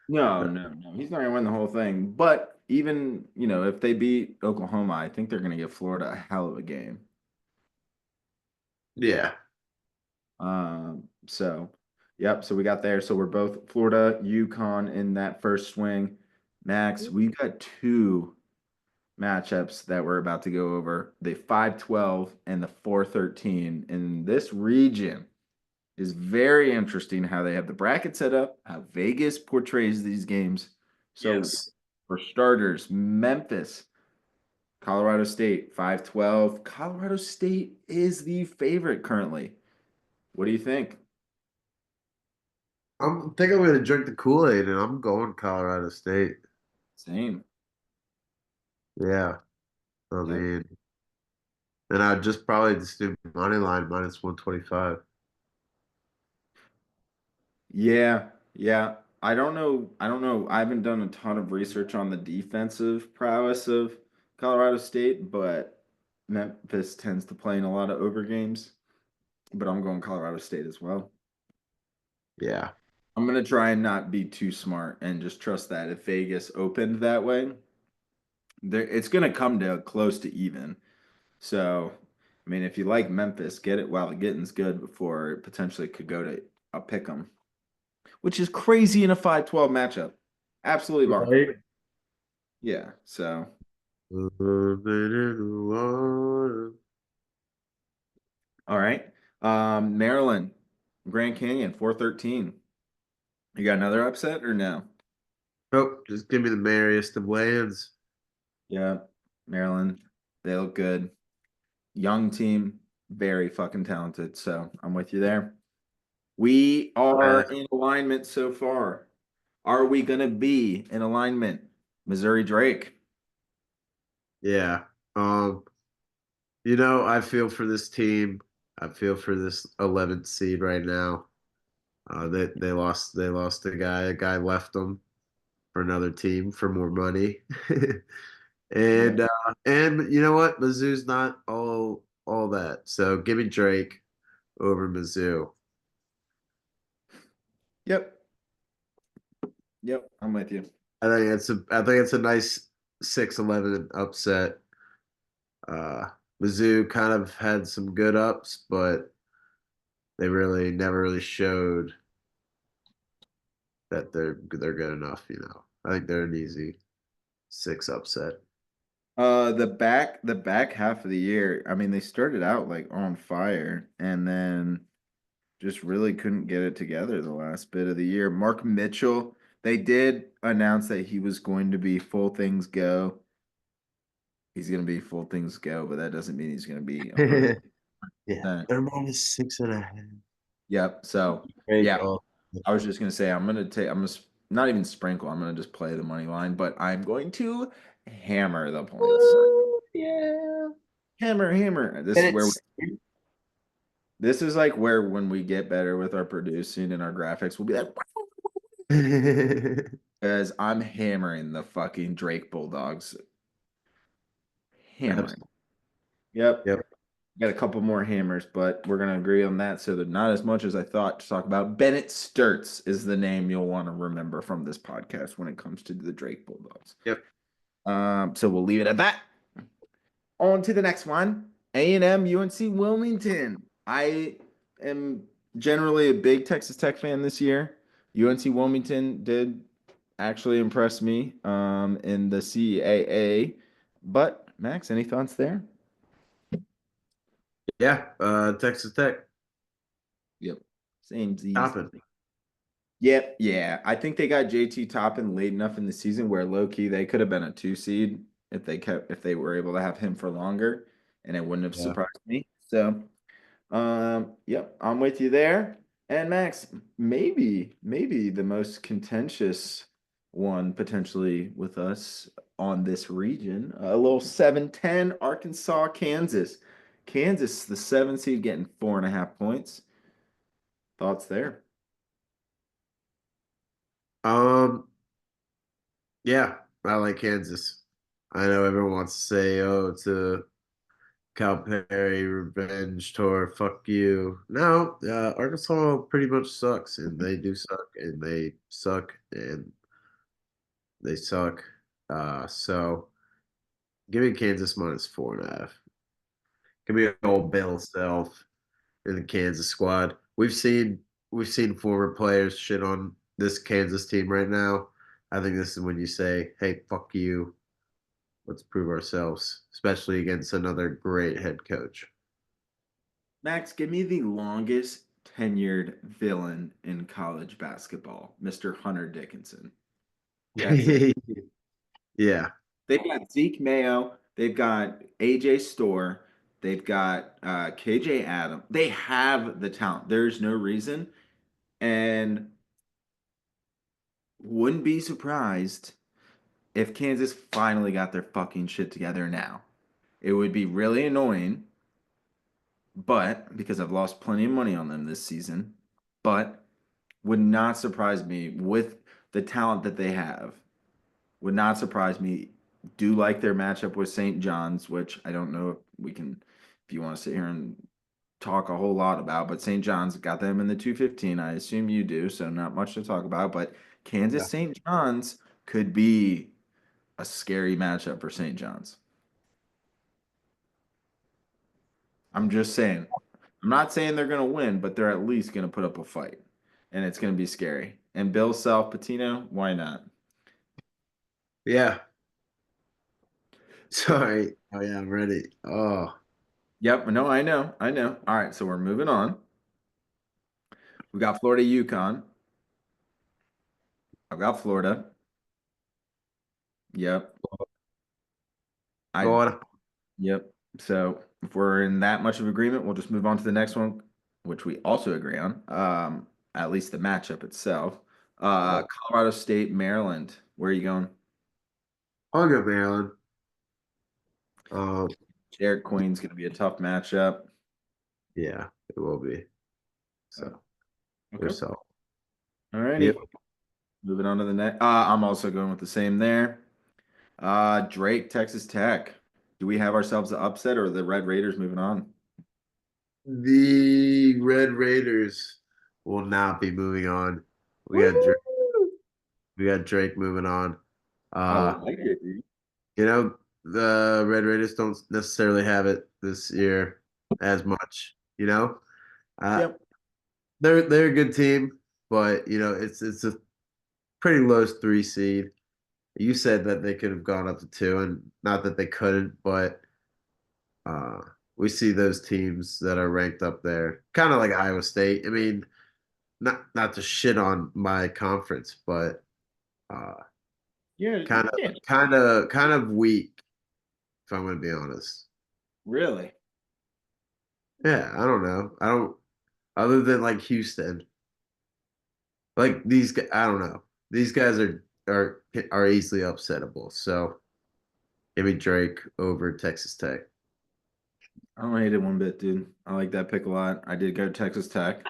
no, no, no, he's not gonna win the whole thing. But even if they beat Oklahoma, I think they're gonna give Florida a hell of a game. Yeah. So, yep. So we got there. So we're both Florida, UConn in that first swing. Max, we've got two matchups that we're about to go over. The 5-12 and the 4-13 in this region is very interesting how they have the bracket set up, how Vegas portrays these games. So Yes. for starters, Memphis, Colorado State, 5-12. Colorado State is the favorite currently. What do you think? Think I'm gonna drink the Kool-Aid and I'm going Colorado State. Same. Yeah. I Yep. mean, and I'd just probably just do money line minus 125. Yeah, yeah. I don't know. I don't know. I haven't done a ton of research on the defensive prowess of Colorado State, but Memphis tends to play in a lot of over games. But I'm going Colorado State as well. Yeah. I'm gonna try and not be too smart and just trust that if Vegas opened that way, it's gonna come to close to even. So, I mean, if you like Memphis, get it while the getting's good before it potentially could go to a pick 'em, which is crazy in a 5-12 matchup. Absolutely bonkers. Right. Yeah. So, Living in the water. all right. Maryland, Grand Canyon, 4-13. You got another upset or no? Nope, just give me the merriest of lands. Yeah. Maryland, they look good. Young team, very fucking talented. So I'm with you there. We are Uh, in alignment so far. Are we going to be in alignment? Missouri Drake. yeah. Um, I feel for this team. I feel for this 11th seed right now. They lost a guy. A guy left them for another team for more money. Yeah. And you know what? Mizzou's not all that. So give me Drake over Mizzou. Yep. Yep. I'm with you. I think it's a nice 6-11 upset. Uh Mizzou kind of had some good ups, but they really never really showed that they're good enough. I think they're an easy 6 upset. The back half of the year, I mean, they started out like on fire and then just really couldn't get it together the last bit of the year. Mark Mitchell, they did announce that he was going to be full things go. He's going to be full things go, but that doesn't mean he's going to be 100%. Yeah, they're minus 6.5. Yep. So, Great yeah, call. I was just going to say I'm going to not even sprinkle. I'm going to just play the money line, but I'm going to hammer the points. Ooh, yeah. Hammer, hammer. And it's This is like where when we get better with our producing and our graphics, we'll be like, As I'm hammering the fucking Drake Bulldogs. Hammering. Absolutely. Yep. Yep. Got a couple more hammers, but we're gonna agree on that. So they're not as much as I thought to talk about. Bennett Sturts is the name you'll want to remember from this podcast when it comes to the Drake Bulldogs. Yep. So we'll leave it at that. On to the next one. A&M UNC Wilmington. I am generally a big Texas Tech fan this year. UNC Wilmington did actually impress me in the CAA. But Max, any thoughts there? Yeah. Texas Tech. Yep. Same Z's. Toppin. Yep, yeah. I think they got JT Toppin late enough in the season where low key they could have been a 2 seed if they were able to have him for longer, and it wouldn't have Yeah. surprised me. So yep, I'm with you there. And Max, maybe the most contentious one potentially with us on this region, a little 7-10 Arkansas, Kansas. Kansas, the 7 seed, getting 4.5 points. Thoughts there? Um, yeah, I like Kansas. I know everyone wants to say, oh, it's a Calipari revenge tour. Fuck you. No, Arkansas pretty much sucks, and they do suck, and they suck, and they suck. So give me Kansas minus 4.5. Give me old Bill Self in the Kansas squad. We've seen former players shit on this Kansas team right now. I think this is when you say, "Hey, fuck you. Let's prove ourselves," especially against another great head coach. Max, give me the longest tenured villain in college basketball, Mr. Hunter Dickinson. That's it. Yeah. They've got Zeke Mayo, they've got AJ Store, they've got KJ Adam. They have the talent. There's no reason, and wouldn't be surprised if Kansas finally got their fucking shit together now. It would be really annoying, but because I've lost plenty of money on them this season, but would not surprise me with the talent that they have. Would not surprise me. Do like their matchup with St. John's, which I don't know if we can, if you want to sit here and talk a whole lot about, but St. John's got them in the 215. I assume you do, so not much to talk about. But Yeah. Kansas St. John's could be a scary matchup for St. John's. I'm just saying. I'm not saying they're going to win, but they're at least going to put up a fight, and it's going to be scary. And Bill Self Patino, why not? Yeah. Yep. Sorry. Oh yeah, I'm ready. Oh, Yep. No, I know. I know. All right. So we're moving on. We got Florida Yukon. I've got Florida. Yep. I, go on. yep. So if we're in that much of agreement, we'll just move on to the next one, which we also agree on. At least the matchup itself. Colorado State, Maryland. Where are you going? I'll go Maryland. Um, Jared Queen's going to be a tough matchup. yeah, it will be. Uh, So Okay. yourself. All Yep. righty. Moving on to the next. I'm also going with the same there. Drake, Texas Tech. Do we have ourselves an upset or are the Red Raiders moving on? The Red Raiders will not be moving on. We got Drake, Woo! we got Drake moving on. I Uh, like it, dude. you know, the Red Raiders don't necessarily have it this year as much, you know? Uh, Yep. they're a good team, but it's a pretty low 3 seed. You said that they could have gone up to 2, and not that they couldn't, but uh we see those teams that are ranked up there, kind of like Iowa State. I mean, not to shit on my conference, but uh Yeah, kind you of can't. kind of weak, if I'm gonna be honest. Really? Yeah, I don't know. I don't other than like Houston. Like these guys, I don't know. These guys are easily upsettable. So give me Drake over Texas Tech. I don't hate it one bit, dude. I like that pick a lot. I did go Texas Tech.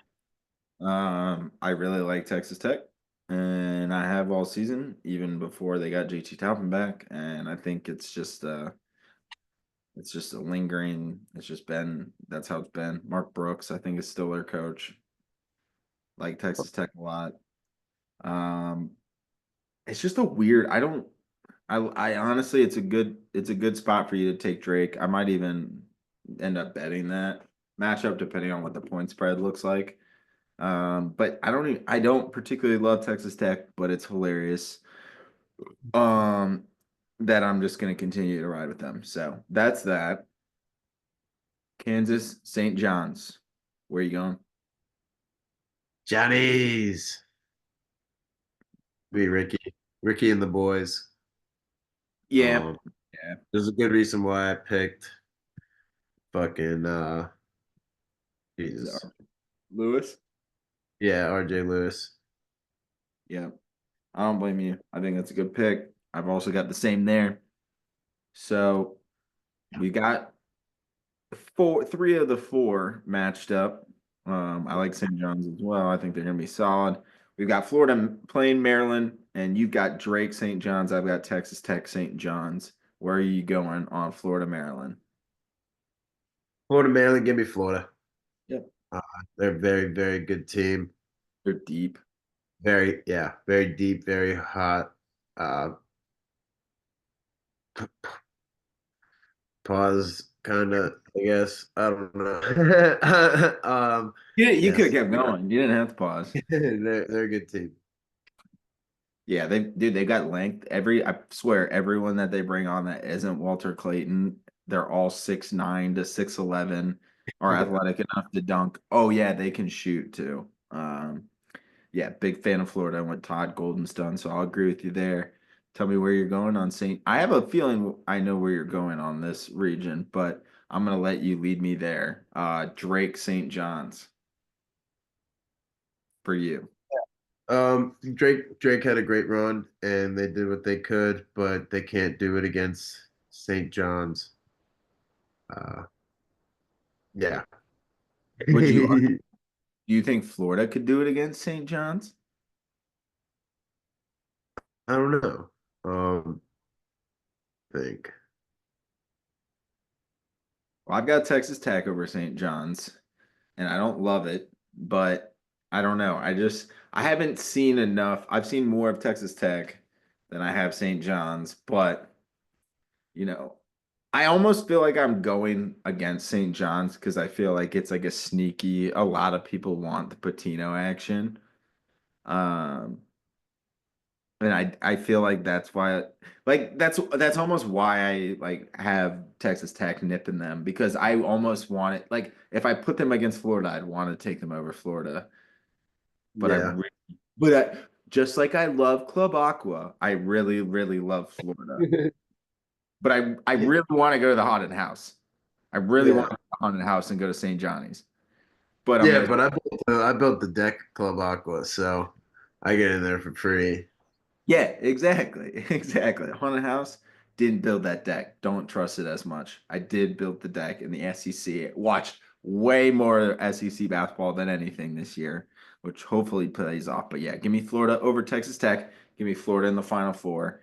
I really like Texas Tech. and I have all season, even before they got JT Talpin back. And I think it's just a lingering. It's just been that's how it's been. Mark Brooks, I think, is still their coach. Like Texas Tech a lot. Um, it's just a weird. I don't. I honestly, it's a good spot for you to take Drake. I might even end up betting that matchup depending on what the point spread looks like. But I don't particularly love Texas Tech, but it's hilarious. Um, that I'm just gonna continue to ride with them. So that's that. Kansas, St. John's. Where you going? Johnny's. Be Ricky and the boys. Yeah. Um, Yeah. there's a good reason why I picked fucking Is it Jesus. Lewis? Yeah, RJ Lewis. Yeah. I don't blame you. I think that's a good pick. I've also got the same there. So we got three of the four matched up. I like St. John's as well. I think they're gonna be solid. We've got Florida playing Maryland, and you've got Drake St. John's. I've got Texas Tech St. John's. Where are you going on Florida, Maryland? Florida Maryland, give me Florida. Yep. Uh, they're a very, very good team. They're deep. Very, yeah, very deep, very hot. Uh, pause, kind of, I guess. I don't know. You could Yes, have kept going. You didn't have to pause. they're a good team. Yeah, they got length. I swear, everyone that they bring on that isn't Walter Clayton, they're all 6'9" to 6'11", are athletic enough to dunk. Oh yeah, they can shoot too. Yeah, big fan of Florida and what Todd Golden's done, so I'll agree with you there. Tell me where you're going on St. I have a feeling I know where you're going on this region, but I'm gonna let you lead me there. Drake St. John's for you. Drake had a great run, and they did what they could, but they can't do it against St. John's. Uh, yeah. Would you Do you think Florida could do it against St. John's? I don't know. Think. Well, I've got Texas Tech over St. John's, and I don't love it, but I don't know. I haven't seen enough. I've seen more of Texas Tech than I have St. John's, but you know, I almost feel like I'm going against St. John's because I feel like it's like a sneaky. A lot of people want the Patino action. Um, And I feel like that's why like that's almost why I like have Texas Tech nipping them because I almost want it like if I put them against Florida, I'd want to take them over Florida. But I Yeah. re- but just like I love Club Aqua, I really love Florida. But I really want to go to the haunted house. I really want Yeah. to go to the haunted house and go to St. Johnny's. But I'm Yeah, gonna but I built the deck Club Aqua, so I get in there for free. Yeah, exactly. Exactly. Haunted House didn't build that deck. Don't trust it as much. I did build the deck in the SEC. Watched way more SEC basketball than anything this year, which hopefully plays off. But yeah, give me Florida over Texas Tech. Give me Florida in the Final Four.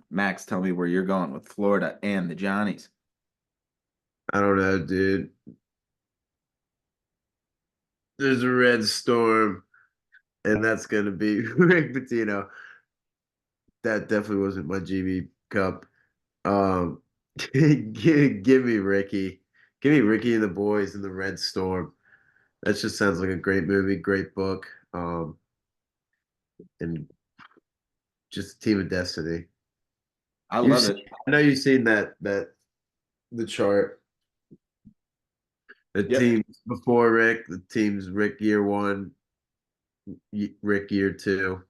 Max, tell me where you're going with Florida and the Johnnies. I don't know, dude. There's a red storm, and that's gonna be Rick Pitino. That definitely wasn't my GB Cup. Um, give me Ricky. Give me Ricky and the boys in the Red Storm. That just sounds like a great movie, great book, and just Team of Destiny. I love it. I know you've seen the chart. The Yep. teams before Rick, the teams Rick year one, Rick year two.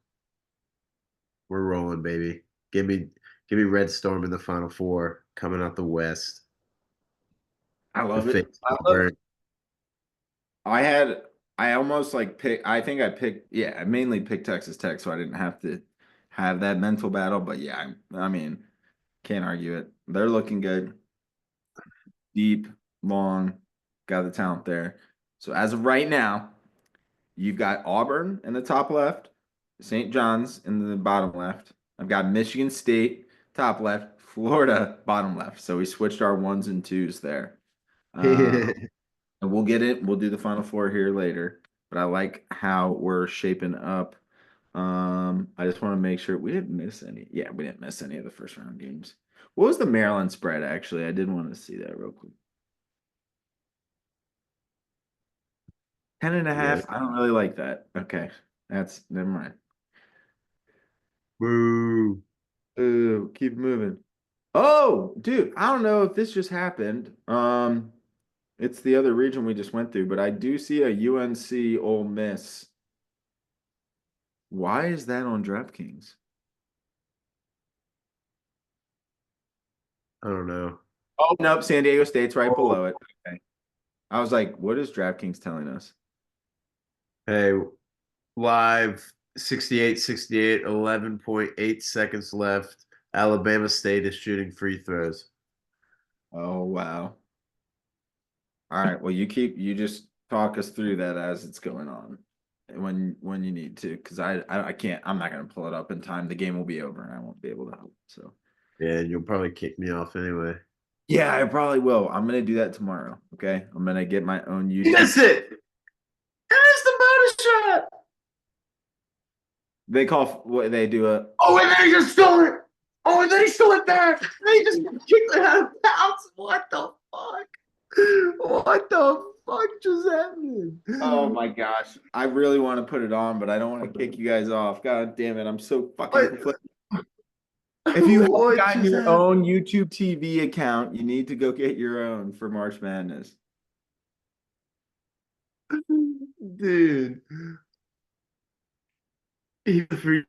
We're rolling, baby. Give me give me Red Storm in the Final Four coming out the West. I The love it. face I love it. burn. I had I almost like pick I think I picked yeah, I mainly picked Texas Tech so I didn't have to have that mental battle, but yeah, I mean, can't argue it. They're looking good, deep, long, got the talent there. So as of right now, you've got Auburn in the top left, St. John's in the bottom left. I've got Michigan State top left, Florida bottom left. So we switched our ones and twos there. And we'll get it. We'll do the final four here later. But I like how we're shaping up. I just want to make sure we didn't miss any. Yeah, we didn't miss any of the first round games. What was the Maryland spread actually? I did want to see that real quick. 10 and a Yeah. half. I don't really like that. Okay. That's never mind. Boo. Ooh, keep moving. Oh, dude, I don't know if this just happened. It's the other region we just went through, but I do see a UNC Ole Miss. Why is that on DraftKings? I don't know. Oh, nope, San Diego State's right Oh, below it. Okay. I was like, what is DraftKings telling us? hey, live 68-68, 11.8 seconds left. Alabama State is shooting free throws. Oh, wow. All right. Well, you just talk us through that as it's going on when you need to, because I can't, I'm not gonna pull it up in time. The game will be over and I won't be able to help. So Yeah, and you'll probably kick me off anyway. yeah, I probably will. I'm gonna do that tomorrow. Okay. I'm gonna get my own YouTube. Miss it! And it's the bonus shot! They call what they do a Oh, and then he just stole it! Oh, and then he stole it back! And he just kicked it out of bounds! What the fuck? What the fuck just happened? oh my gosh. I really want to put it on, but I don't want to kick you guys off. God damn it. I'm so fucking What? conflicted. If you haven't What gotten just your happened? own YouTube TV account, you need to go get your own for March Madness. Dude. He free.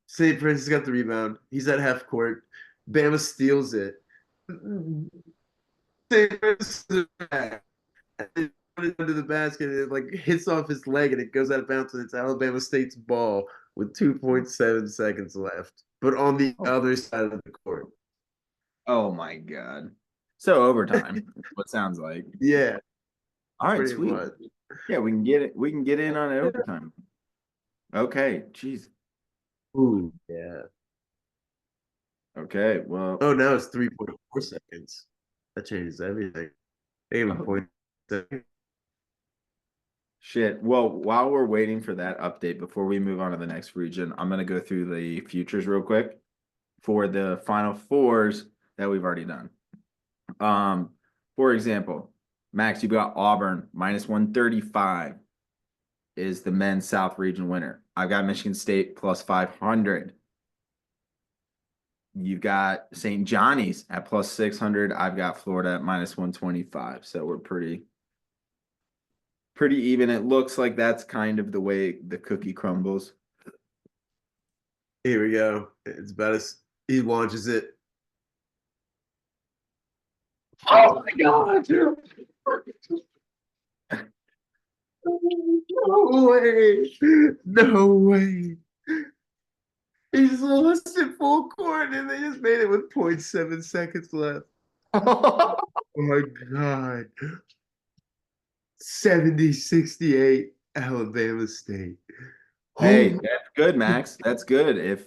St. Francis got the rebound. He's at half court. Bama steals it. St. Francis is back. And under the basket, and it like hits off his leg and it goes out of bounds, and it's Alabama State's ball with 2.7 seconds left, but on the Oh, other side of the court. oh my God. So overtime, what sounds like. Yeah, All right, pretty sweet. much. Yeah, we can get it. We can get in on it overtime. Okay, jeez. Ooh, yeah. Okay, well, Oh, now it's 3.4 seconds. That changes everything. They even oh, point. shit. Well, while we're waiting for that update, before we move on to the next region, I'm gonna go through the futures real quick for the final fours that we've already done. Um, for example, Max, you've got Auburn minus 135 is the men's South region winner. I've got Michigan State plus 500. You've got St. Johnny's at plus 600. I've got Florida at minus 125. So we're pretty even. It looks like that's kind of the way the cookie crumbles. Here we go. It's about as he launches it. Oh my god! No way! No way! He just lost it full court and they just made it with 0.7 seconds left. Oh my god. 70-68 Alabama State. Hey, Oh, that's good, Max. That's good. If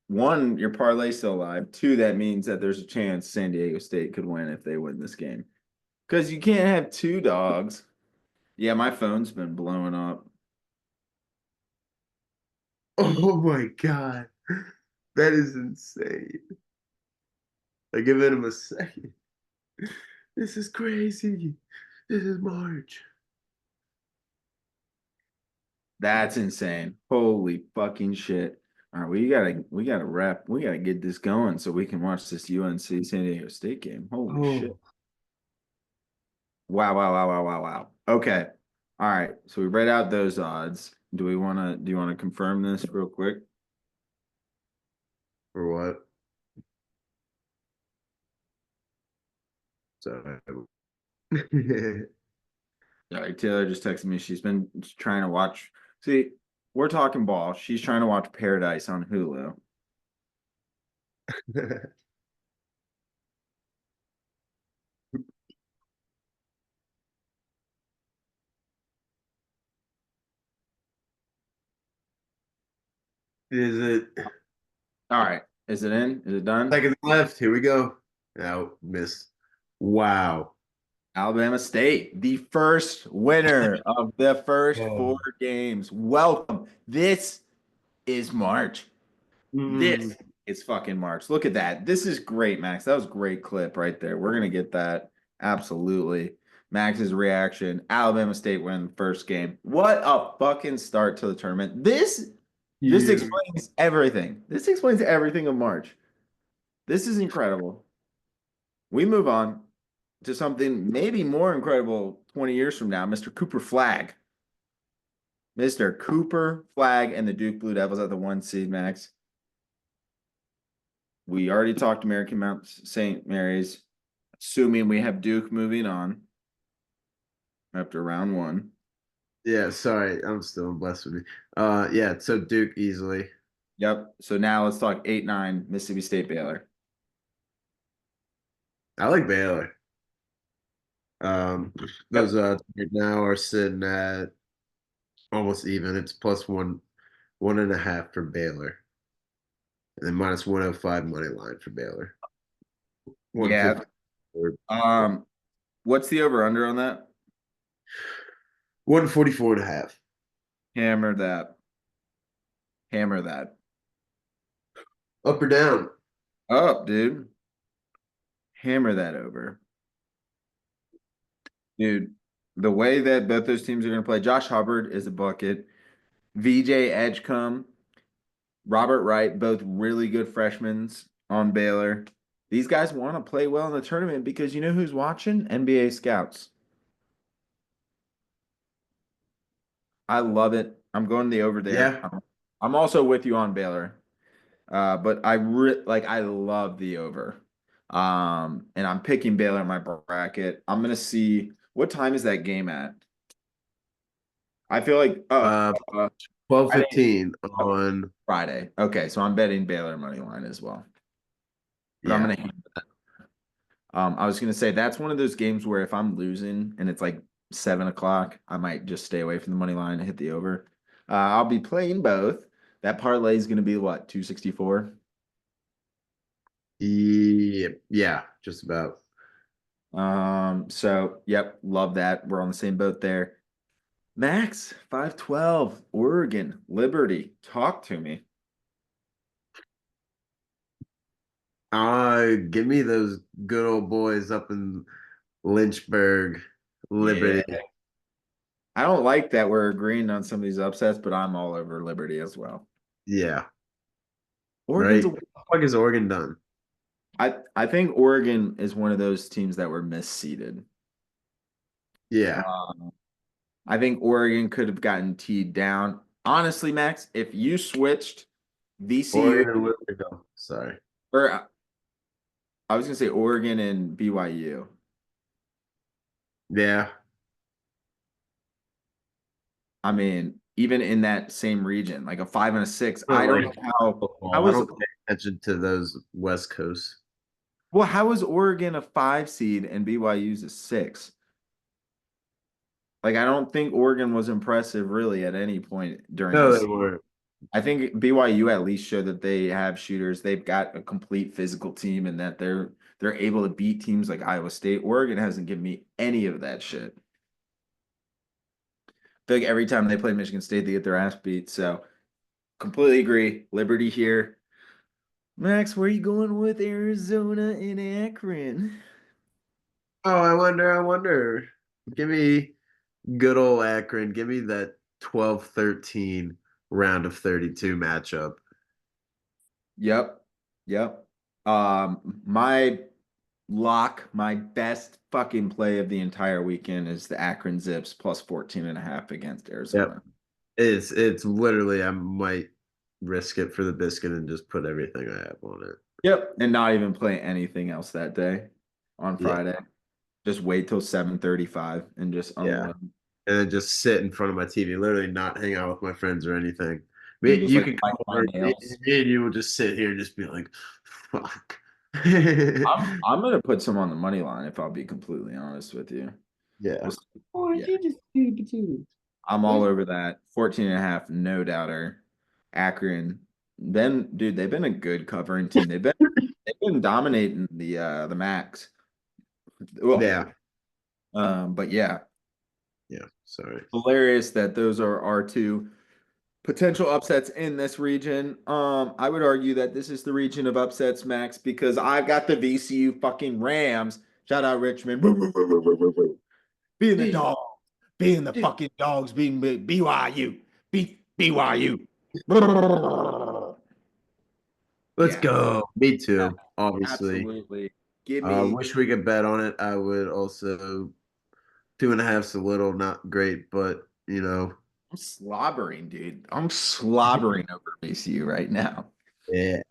one, your parlay's still alive. Two, that means that there's a chance San Diego State could win if they win this game. Because you can't have two dogs. Yeah, my phone's been blowing up. oh my god. That is insane. Like, give him a second. This is crazy. This is March. That's insane. Holy fucking shit. All right, we gotta wrap. We gotta get this going so we can watch this UNC San Diego State game. Holy shit. Oh, Wow, wow, wow, wow, wow, wow. Okay. All right. So we read out those odds. Do you wanna confirm this real quick? for what? So, All right, Taylor just texted me. She's been trying to watch. See, we're talking ball. She's trying to watch Paradise on Hulu. Is it All right. Is it in? Is it done? second left? Here we go. Now, miss. Wow. Alabama State, the first winner of the first Oh. four games. Welcome. This is March. Mm. This is fucking March. Look at that. This is great, Max. That was a great clip right there. We're gonna get that. Absolutely. Max's reaction. Alabama State win the first game. What a fucking start to the tournament. This Huge. explains everything. This explains everything of March. This is incredible. We move on to something maybe more incredible 20 years from now, Mr. Cooper Flag. Mr. Cooper Flag and the Duke Blue Devils at the 1 seed, Max. We already talked American Mount St. Mary's, assuming we have Duke moving on after round one. Yeah, sorry. I'm still blessed with me. Yeah, so Duke easily. Yep. So now let's talk 8-9 Mississippi State Baylor. I like Baylor. Those Yep. right now are sitting at almost even. It's plus 1.5 for Baylor. And then minus 105 money line for Baylor. Yeah. 150 for What's the over under on that? 144.5. Hammer that. Hammer that. Up or down? Up, dude. Hammer that over. Dude, the way that both those teams are going to play, Josh Hubbard is a bucket. VJ Edgecombe, Robert Wright, both really good freshmen on Baylor. These guys want to play well in the tournament because you know who's watching? NBA scouts. I love it. I'm going the over there. Yeah. I'm also with you on Baylor. But I love the over. And I'm picking Baylor in my bracket. I'm gonna see what time is that game at? I feel like I think 12:15 on. Friday. Okay, so I'm betting Baylor money line as well. But I'm Yeah. gonna I was gonna say that's one of those games where if I'm losing and it's like 7 o'clock, I might just stay away from the money line and hit the over. I'll be playing both. That parlay is gonna be what, 264? Yeah, just about. So yep, love that. We're on the same boat there. Max, 512, Oregon, Liberty. Talk to me. Give me those good old boys up in Lynchburg, Yeah. Liberty. I don't like that we're agreeing on some of these upsets, but I'm all over Liberty as well. Yeah, Oregon's right. a What the fuck is Oregon done? I think Oregon is one of those teams that were misseeded. Yeah, Um, I think Oregon could have gotten teed down. Honestly, Max, if you switched VCU Oregon and Liberty. Go. Sorry. or I was gonna say Oregon and BYU. Yeah. I mean, even in that same region, like a 5 and a 6, I I don't don't like know how football. how I was don't pay attention to those West Coast. well, how is Oregon a 5 seed and BYU's a 6? Like, I don't think Oregon was impressive really at any point during No, this. they weren't. I think BYU at least showed that they have shooters. They've got a complete physical team and that they're able to beat teams like Iowa State. Oregon hasn't given me any of that shit. I feel like every time they play Michigan State, they get their ass beat. So completely agree. Liberty here. Max, where are you going with Arizona and Akron? Oh, I wonder. I wonder. Give me good old Akron. Give me that 12-13 round of 32 matchup. Yep. Yep. My lock, my best fucking play of the entire weekend is the Akron Zips plus 14.5 against Yep. Arizona. It's literally I might risk it for the biscuit and just put everything I have on it. Yep. And not even play anything else that day on Yeah. Friday. Just wait till 7:35 and just Yeah. unload. And then just sit in front of my TV, literally not hang out with my friends or anything. And just You like could bite come my over, me nails. and you will just sit here and just be like, fuck. I'm gonna put some on the money line if I'll be completely honest with you. Yeah. We'll see. Yeah. I'm all over that. 14.5, no doubter. Akron. Dude, they've been a good covering team. They've been dominating the Max. Well, Yeah. but yeah, Yeah. Sorry. hilarious that those are our two potential upsets in this region. I would argue that this is the region of upsets, Max, because I've got the VCU fucking Rams. Shout out Richmond. Being the dog, being the fucking dogs, being BYU, BYU. Let's Yeah, go. Me too, obviously. absolutely. Give me. Wish we could bet on it. I would also 2.5's a little not great, but I'm slobbering, dude. I'm slobbering over VCU right now. yeah.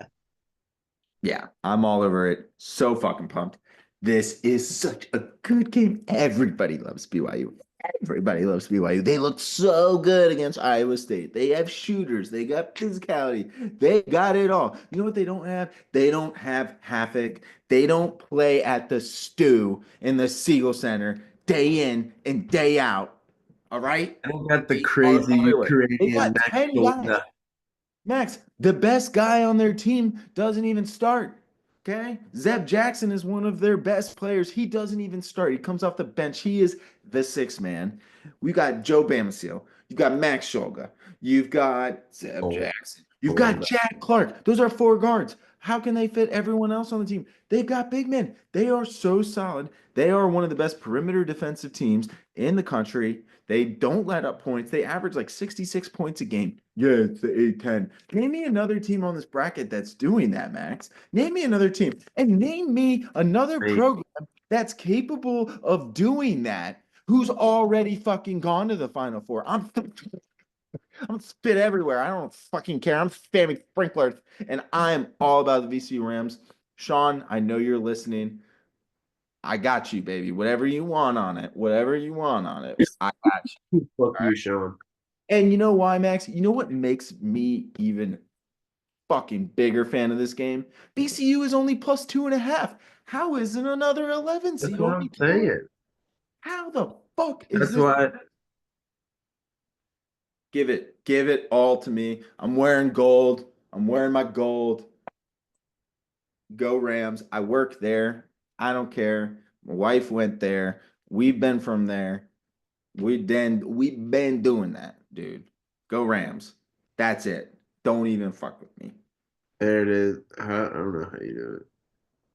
Yeah, I'm all over it. So fucking pumped. This is such a good game. Everybody loves BYU. Everybody loves BYU. They look so good against Iowa State. They have shooters. They got physicality. They got it all. You know what they don't have? They don't have Havoc. They don't play at the stew in the Siegel Center day in and day out. All right? I got the They are crazy everywhere. They Ukrainian got Max 10 guys. Golda. Max, the best guy on their team doesn't even start. Okay. Zeb Jackson is one of their best players. He doesn't even start. He comes off the bench. He is the sixth man. We got Joe Bamasil. You've got Max Shulga. You've got Zeb Oh, Jackson. You've got Golda. Jack Clark. Those are four guards. How can they fit everyone else on the team? They've got big men. They are so solid. They are one of the best perimeter defensive teams in the country. They don't let up points. They average like 66 points a game. Yeah, it's the A10. Name me another team on this bracket that's doing that, Max. Name me another team. And name me another Hey, program that's capable of doing that who's already fucking gone to the Final Four. I'm spit everywhere. I don't fucking care. I'm spamming sprinklers, and I'm all about the VC Rams. Sean, I know you're listening. I got you, baby. Whatever you want on it. Whatever you want on it. I got you. fuck All right. you, Sean. And you know why, Max? You know what makes me even fucking bigger fan of this game? BCU is only plus 2.5. How isn't another 11 That's seed what only I'm two? saying. How the fuck is That's this? why. Give it all to me. I'm wearing gold. I'm wearing my gold. Go Rams. I work there. I don't care. My wife went there. We've been from there. We've been doing that, dude. Go Rams. That's it. Don't even fuck with me. There it is. I don't know how you do it.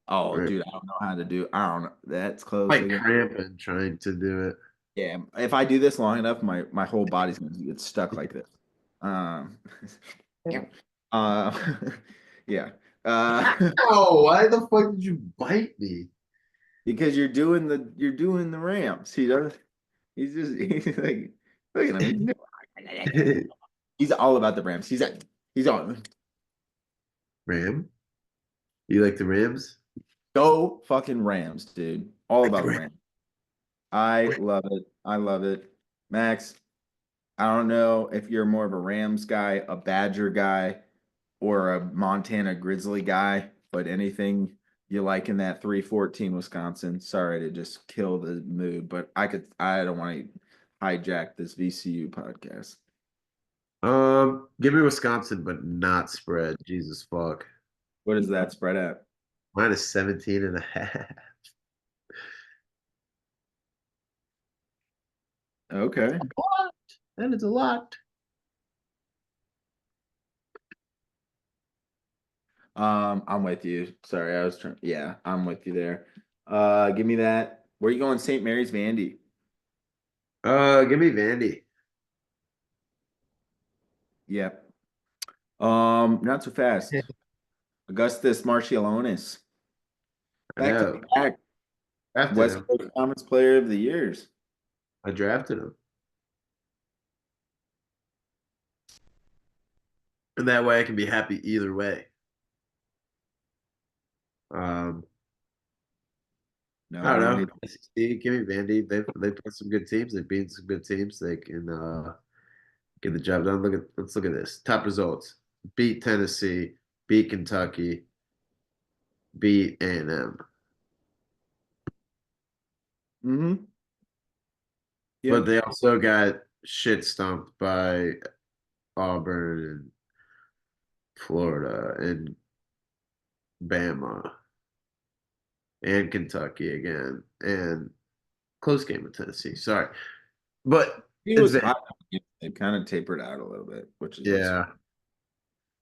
Oh, Right. dude, I don't know how to do. I don't know. That's close Like again. cramping trying to do it. Yeah, if I do this long enough, my whole body's gonna get stuck like this. Um, yeah. Yeah. Oh, why the fuck did you bite me? Because you're doing the Rams. He does. He's like, look at him. He's all about the Rams. He's all Ram? You like the Rams? go fucking Rams, dude. All Like the about the Rams. Rams. I love it. I love it. Max, I don't know if you're more of a Rams guy, a Badger guy, or a Montana Grizzly guy, but anything you like in that 314 Wisconsin. Sorry to just kill the mood, but I don't want to hijack this VCU podcast. Give me Wisconsin, but not spread. Jesus fuck. What is that spread at? Minus 17 and a half. Okay. What? That is a lot. I'm with you. Sorry, I was trying. Yeah, I'm with you there. Give me that. Where you going, St. Mary's Vandy? Give me Vandy. Yep. Not so fast. Augustus Marcialonis. I Back to know. back Drafted West him. Coast Conference Player of the Years. I drafted him. And that way I can be happy either way. Um, No, I don't I don't know. need. SEC, give me Vandy. They've got some good teams. They've beaten some good teams. They can get the job done. Let's look at this. Top results. Beat Tennessee, beat Kentucky, beat A&M. Mm-hmm. But Yep. they also got shit stomped by Auburn Florida and Bama and Kentucky again and close game with Tennessee. Sorry, but He it's was Vandy. hot. It kind of tapered out a little bit, which is what's Yeah.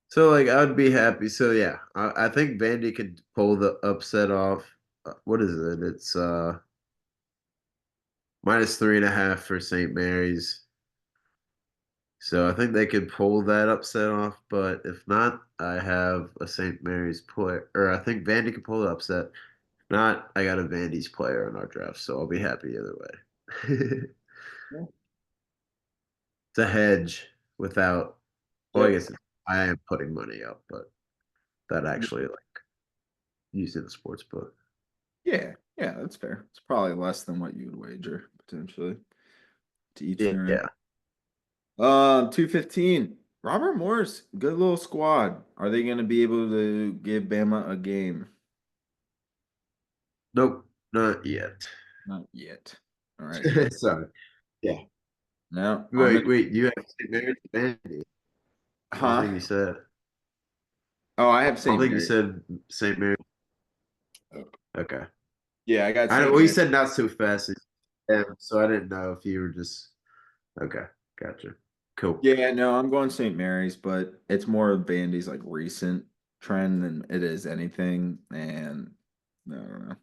So like I'd be happy. So yeah, I think Vandy could pull the upset off. What is it? It's -3.5 for St. Mary's. So I think they could pull that upset off. But if not, I have a St. Mary's player, or I think Vandy could pull the upset. If not, I got a Vandy's player in our draft, so I'll be happy either way. Yeah. It's a hedge without. Well, I Yep. guess I am putting money up, but that actually like used in the sports book. Yeah, yeah, that's fair. It's probably less than what you would wager potentially to each their own. Yeah. 215. Robert Morris, good little squad. Are they going to be able to give Bama a game? Nope, not yet. Not yet. All right. Sorry. Yeah. Now I'm gonna. Wait. You have St. Mary's Vandy. I don't Huh? think you said. Oh, I have I don't St. think you Mary. said St. Mary. Oh. Okay. Yeah, I got I know. St. Well, you Mary. said not so fast. Yeah, so I didn't know if you were just. Okay. Gotcha. Cool. Yeah, no, I'm going St. Mary's, but it's more of Vandy's like recent trend than it is anything. And I don't know.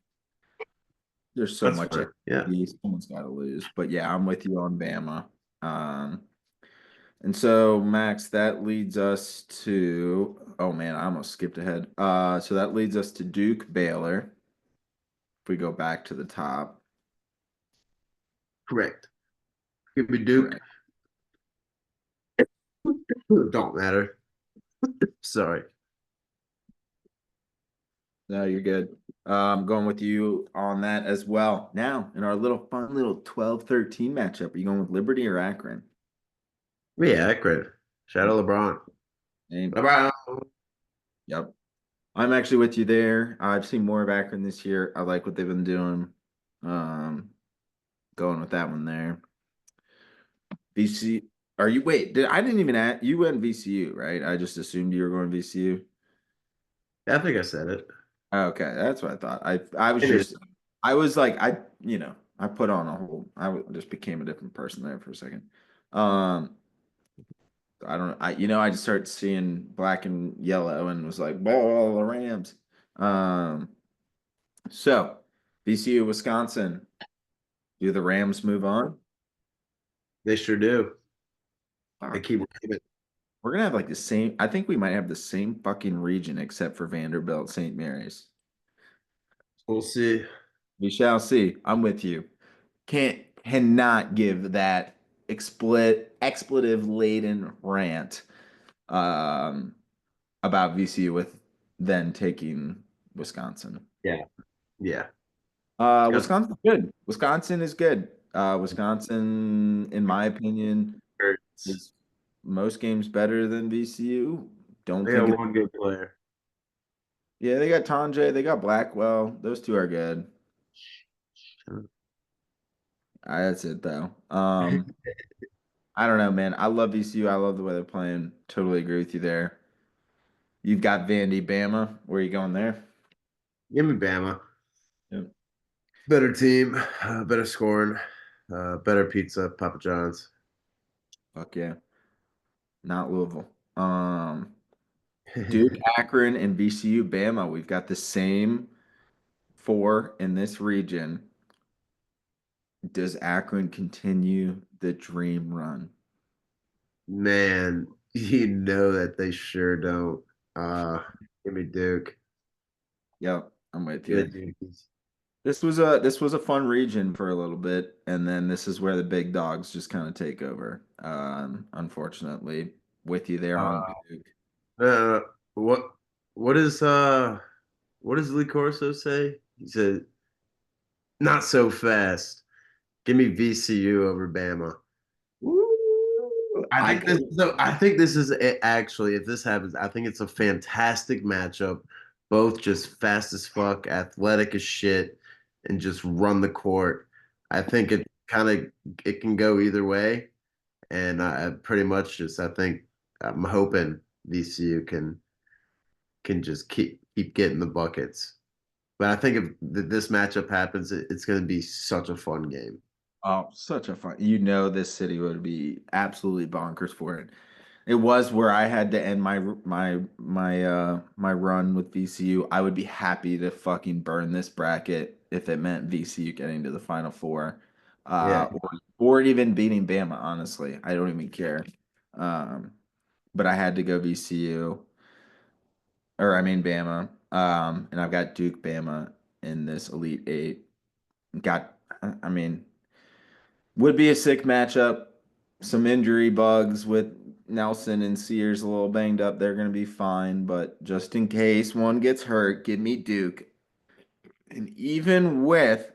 There's so That's much at fine. Yeah. stake. Someone's got to lose. But yeah, I'm with you on Bama. And so Max, that leads us to oh man, I almost skipped ahead. So that leads us to Duke Baylor. If we go back to the top. Correct. Give me Duke. Correct. Don't matter. Sorry. No, you're good. Going with you on that as well. Now, in our little fun little 12-13 matchup, are you going with Liberty or Akron? Yeah, accurate. Shadow LeBron. Same. LeBron. Yep. I'm actually with you there. I've seen more of Akron this year. I like what they've been doing. Um, Going with that one there. VC, are you wait? I didn't even ask you went VCU, right? I just assumed you were going VCU. I think I said it. Okay, that's what I thought. I was It is. just I was like I put on a whole just became a different person there for a second. Um I don't I just started seeing black and yellow and was like, "Ball the Rams." Um so VCU Wisconsin, do the Rams move on? They sure do. They Fuck. keep winning. We're gonna have like the same I think we might have the same fucking region except for Vanderbilt St. Mary's. We'll see. We shall see. I'm with you. Cannot give that expletive laden rant um, about VCU with then taking Wisconsin. Yeah. Yeah. Wisconsin Wisconsin's good. Wisconsin is good. Wisconsin, in my opinion, hurts. is most games better than VCU. Don't They think got it. one good player. Yeah, they got Tonje, they got Blackwell. Those two are good. That's it though. I don't know, man. I love VCU. I love the way they're playing. Totally agree with you there. You've got Vandy, Bama. Where are you going there? Give me Bama. Yep. Better team, better scoring, better pizza, Papa John's. Fuck yeah. Not Louisville. Duke, Akron, and VCU, Bama. We've got the same four in this region. Does Akron continue the dream run? Man, you know that they sure don't. Give me Duke. Yep, I'm with Give you. me Dukies. This was a fun region for a little bit, and then this is where the big dogs just kind of take over. Unfortunately, with you there on Uh, Duke. uh, what what is what does Lee Corso say? He said, "Not so fast. Give me VCU over Bama." Woo! I could. I think this is actually, if this happens, I think it's a fantastic matchup. Both just fast as fuck, athletic as shit, and just run the court. I think it can go either way, and I pretty much just I think I'm hoping VCU can can just keep getting the buckets. But I think if this matchup happens, it's going to be such a fun game. Oh, such a fun. You know, this city would be absolutely bonkers for it. It was where I had to end my run with VCU. I would be happy to fucking burn this bracket if it meant VCU getting to the Final Four, Yeah, or even beating Bama. Honestly, I don't even care. Um, but I had to go VCU, or I mean Bama. And I've got Duke Bama in this Elite Eight. Got, I mean, would be a sick matchup. Some injury bugs with Nelson and Sears a little banged up. They're going to be fine, but just in case one gets hurt, give me Duke. And even with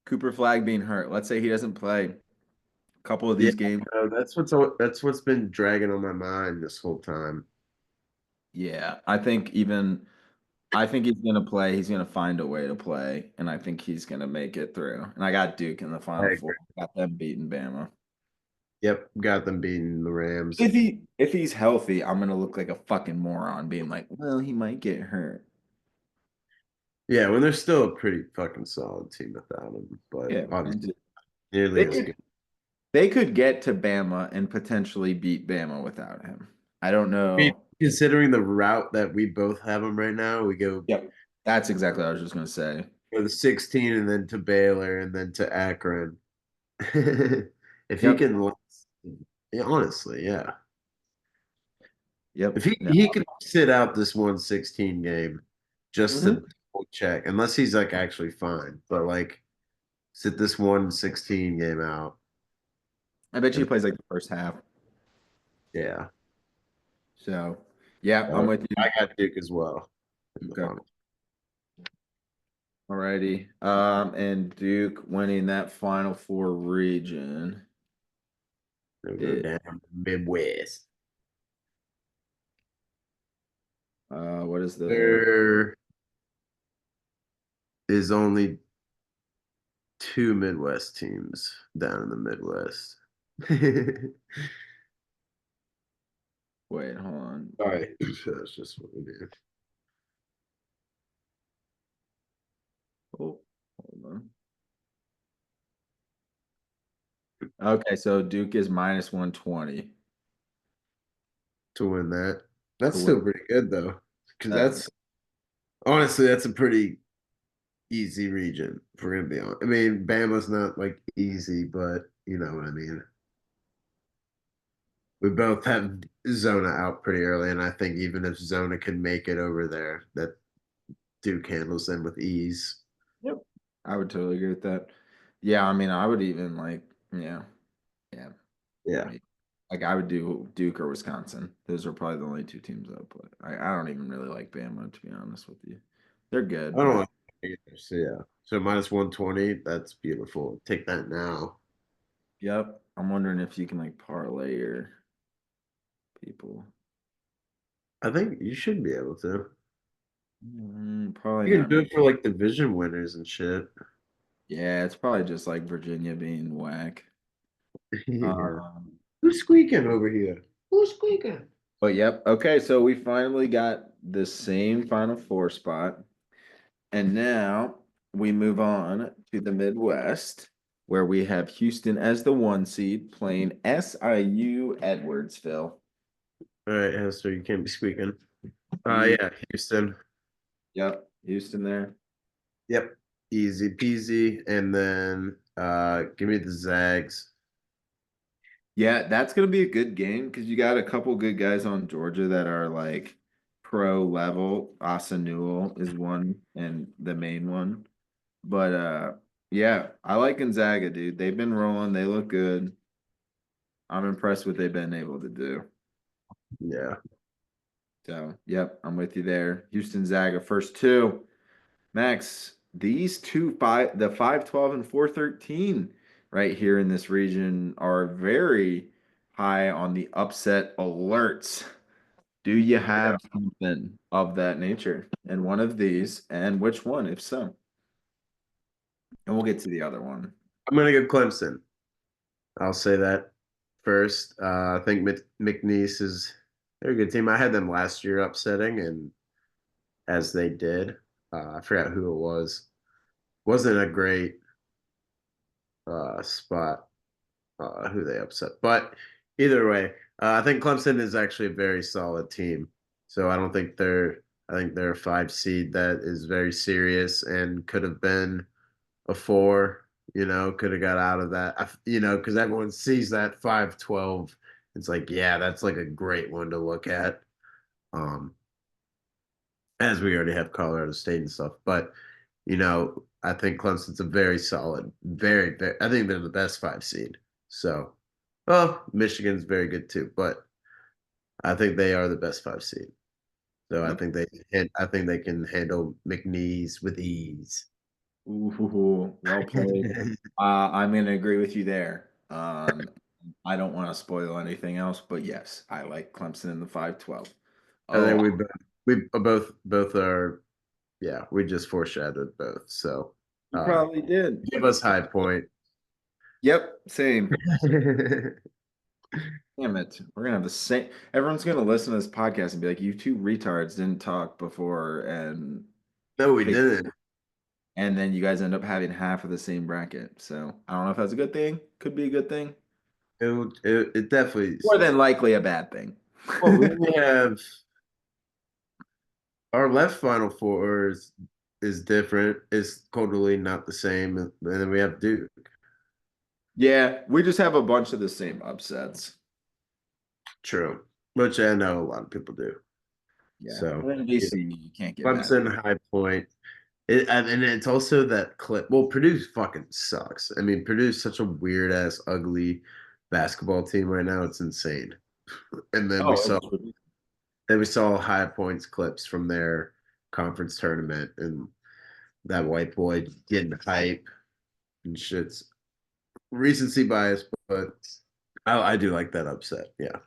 Cooper Flag being hurt, let's say he doesn't play a couple of yeah. these games. That's what's been dragging on my mind this whole time. Yeah, I think he's going to play. He's going to find a way to play, and I think he's going to make it through. And I got Duke in the I Final Four. agree. Got them beating Bama. Yep, got them beating the Rams. If he's healthy, I'm gonna look like a fucking moron being like, well, he might get hurt. Yeah, when they're still a pretty fucking solid team without him, but Yeah, obviously and nearly they as could good. they could get to Bama and potentially beat Bama without him. I don't I mean, know. considering the route that we both have them right now, we Yep. That's exactly what I was just gonna say. go the 16 and then to Baylor and then to Akron. If he Yep. can, yeah, honestly, yeah. If Yep. he No. he could sit out this 116 game just to Mhm. double check, unless he's like actually fine, but like sit this 116 game out. I bet you he And plays like the first half. yeah, So yeah, I'm so with you. I got Duke as well in the Okay. final. Alrighty. And Duke winning that Final Four region. They'll go It down Midwest. what is the There is only two Midwest teams down in the Midwest. wait, hold on. Sorry, that's just what it is. Oh, hold on. Okay, so Duke is minus 120 To win that. to That's win. still pretty good though, because That is, that's honestly that's a pretty easy region for gonna be on. I mean, Bama's not like easy, but you know what I mean. We both have Zona out pretty early, and I think even if Zona can make it over there, that Duke handles them with ease. yep. I would totally agree with that. Yeah, I mean, I would even like, yeah, yeah. Yeah, Like I would do Duke or Wisconsin. Those are probably the only two teams I would play. I don't even really like Bama, to be honest with you. They're good, I don't but like it either. So yeah, so minus 120. That's beautiful. Take that now. yep. I'm wondering if you can like parlay your people. I think you should be able to. Probably You can not. do it for like division winners and shit. Yeah, it's probably just like Virginia being whack. Yeah. Um, Who's squeaking over here? Who's squeaking? But yep. Okay, so we finally got the same Final Four spot. And now we move on to the Midwest, where we have Houston as the 1 seed playing SIU Edwardsville. All right, Hester, you can't be squeaking. You, Yeah, Houston. yep, Houston there. Yep, easy peasy. And then give me the Zags. Yeah, that's gonna be a good game because you got a couple good guys on Georgia that are like pro level. Asa Newell is one and the main one. But yeah, I like Gonzaga, dude. They've been rolling. They look good. I'm impressed with what they've been able to do. Yeah. So, yep, I'm with you there. Houston Zaga, first two. Max, these the 512 and 413 right here in this region are very high on the upset alerts. Do you Yeah. have something of that nature? And one of these, and which one, if so? And we'll get to the other one. I'm gonna go Clemson. I'll say that first. I think McNeese is they're a good team. I had them last year upsetting, and as they did, I forgot who it was. Wasn't a great spot who they upset, but either way, I think Clemson is actually a very solid team. So I don't think they're. I think they're a 5 seed that is very serious and could have been a 4. Could have got out of that. Because everyone sees that 5-12. It's like, yeah, that's like a great one to look at. Um, as we already have Colorado State and stuff. But I think Clemson's a very solid, very, very. I think they're the best 5 seed. So, well, Michigan's very good too, but I think they are the best 5 seed. So I Yep. think I think they can handle McNeese with ease. Ooh, well played. I'm going to agree with you there. I don't want to spoil anything else, but yes, I like Clemson in the 5-12. I Oh, think we both are. Yeah, we just foreshadowed both. So, you uh, probably did. give us High Point. Yep, same. Damn it. We're gonna have the same. Everyone's gonna listen to this podcast and be like, "You two retards didn't talk before," and No, we pick, didn't. and then you guys end up having half of the same bracket. So I don't know if that's a good thing. Could be a good thing. It definitely. More than likely a bad thing. Well, we only have our left Final Four is different. It's totally not the same, and then we have Duke. Yeah, we just have a bunch of the same upsets. True, which I know a lot of people do. Yeah, So, and then DC, you can't get mad at. Clemson, High Point. And it's also that clip. Well, Purdue fucking sucks. I mean, Purdue's such a weird ass, ugly basketball team right now. It's insane. And then we Oh, saw High Points clips from their conference tournament, and that white boy getting hype and shit's recency bias, but I do like that upset. Yeah.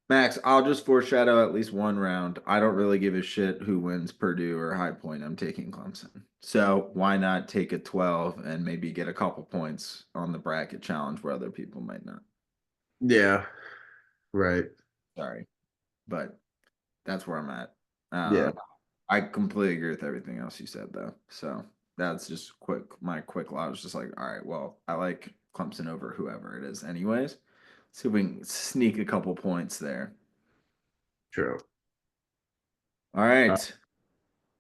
Max, I'll just foreshadow at least one round. I don't really give a shit who wins Purdue or High Point. I'm taking Clemson. So why not take a 12 and maybe get a couple points on the bracket challenge where other people might not? Yeah. Right. Sorry, but that's where I'm at. Yeah. I completely agree with everything else you said, though. So that's just my quick law was just like, all right, well, I like Clemson over whoever it is, anyways. See if we can sneak a couple points there. True. All Uh, right.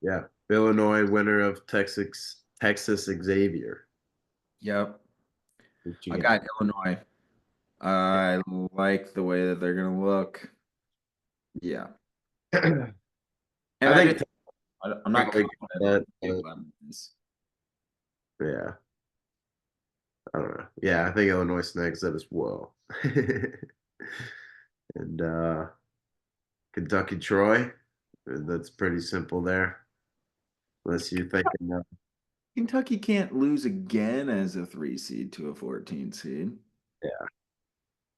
yeah. Illinois winner of Texas Xavier. Yep. What I you got? got Illinois. I like the way that they're gonna look. Yeah, and I I think just I'm not probably confident that. in Big Lemons. Yeah. I don't know. Yeah, I think Illinois snags that as well. And Kentucky Troy. That's pretty simple there. Unless you're thinking Kentucky can't lose again as a 3 seed to a 14 seed. yeah.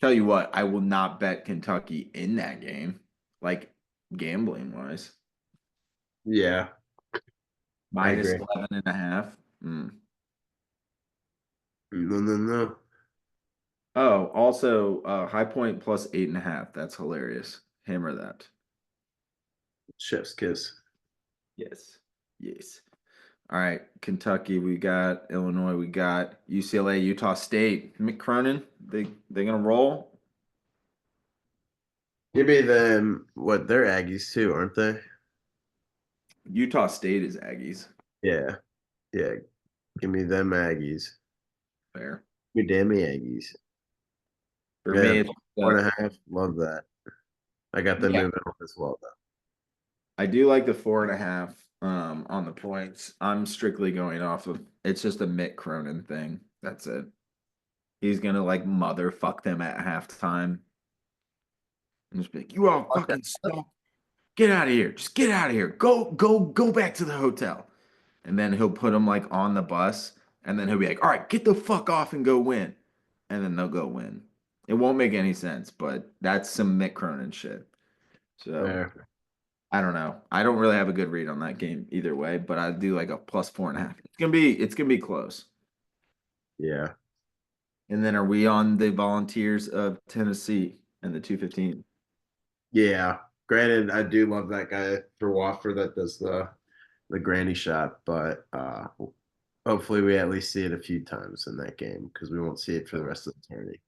Tell you what, I will not bet Kentucky in that game, like gambling wise. Yeah, I Minus agree. 11 and a half. No, no, no. Oh, also High Point plus 8.5. That's hilarious. Hammer that. Chef's kiss. Yes. Yes. All right, Kentucky, we got Illinois, we got UCLA, Utah State. Mick Cronin, they gonna roll? Give me them. What? They're Aggies too, aren't they? Utah State is Aggies. Yeah, yeah. Give me them Aggies. Fair. Give me damn Aggies. For Yeah, me, it's 4.5. Love that. I got them yeah, moving on as well, though. I do like the 4.5 on the points. I'm strictly going off of it's just a Mick Cronin thing. That's it. He's gonna like motherfuck them at halftime and just be like, you all Okay. fucking stop. Get out of here. Just get out of here. Go back to the hotel. And then he'll put them like on the bus, and then he'll be like, "All right, get the fuck off and go win," and then they'll go win. It won't make any sense, but that's some Mick Cronin shit. So Fair. I don't know. I don't really have a good read on that game either way, but I do like a plus 4.5. It's gonna be close. Yeah. And then are we on the Volunteers of Tennessee and the 215? Yeah. Granted, I do love that guy for Wofford that does the granny shot, but hopefully we at least see it a few times in that game because we won't see it for the rest of the tournament.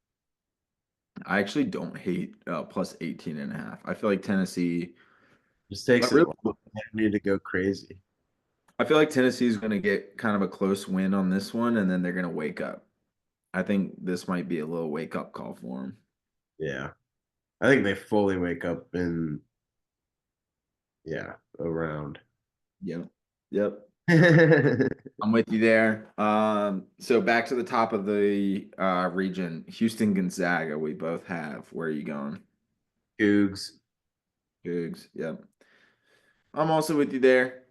I actually don't hate plus 18 and a half. I feel like Tennessee, Just I takes it really, long. I need to go crazy. I feel like Tennessee is going to get kind of a close win on this one, and then they're going to wake up. I think this might be a little wake up call for them. Yeah. I think they fully wake up in, yeah, around. Yep. Yep. Cougs. I'm with you there. So back to the top of the region, Houston Gonzaga, we both have. Where are you going? Cougs. Yep. I'm also with you there.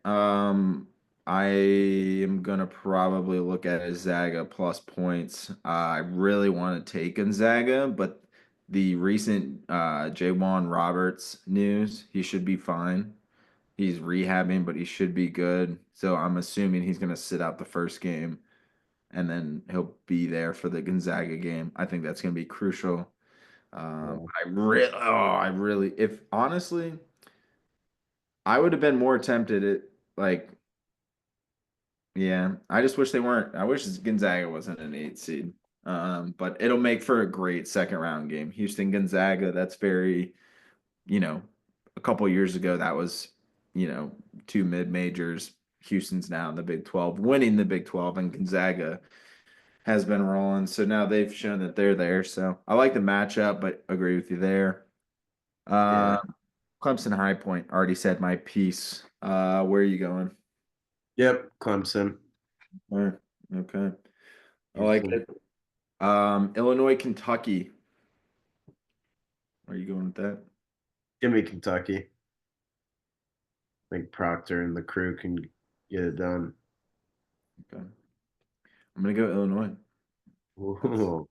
I am gonna probably look at Gonzaga plus points. I really want to take Gonzaga, but the recent Jaywan Roberts news, he should be fine. He's rehabbing, but he should be good. So I'm assuming he's gonna sit out the first game, and then he'll be there for the Gonzaga game. I think that's gonna be crucial. Yeah. I really, if honestly, I would have been more tempted at like. Yeah, I just wish they weren't. I wish Gonzaga wasn't an 8 seed. But it'll make for a great second round game. Houston Gonzaga, that's very, you know, a couple years ago that was, you know, two mid majors. Houston's now in the Big 12, winning the Big 12, and Gonzaga has been rolling. So now they've shown that they're there. So I like the matchup, but agree with you there. Yeah. Uh, Clemson High Point, already said my piece. Where are you going? Yep. Clemson. All right. Okay. I like Houston. it. Illinois, Kentucky. Are you going with that? Give me Kentucky. I think Proctor and the crew can get it done. Okay. I'm gonna go Illinois. Ooh.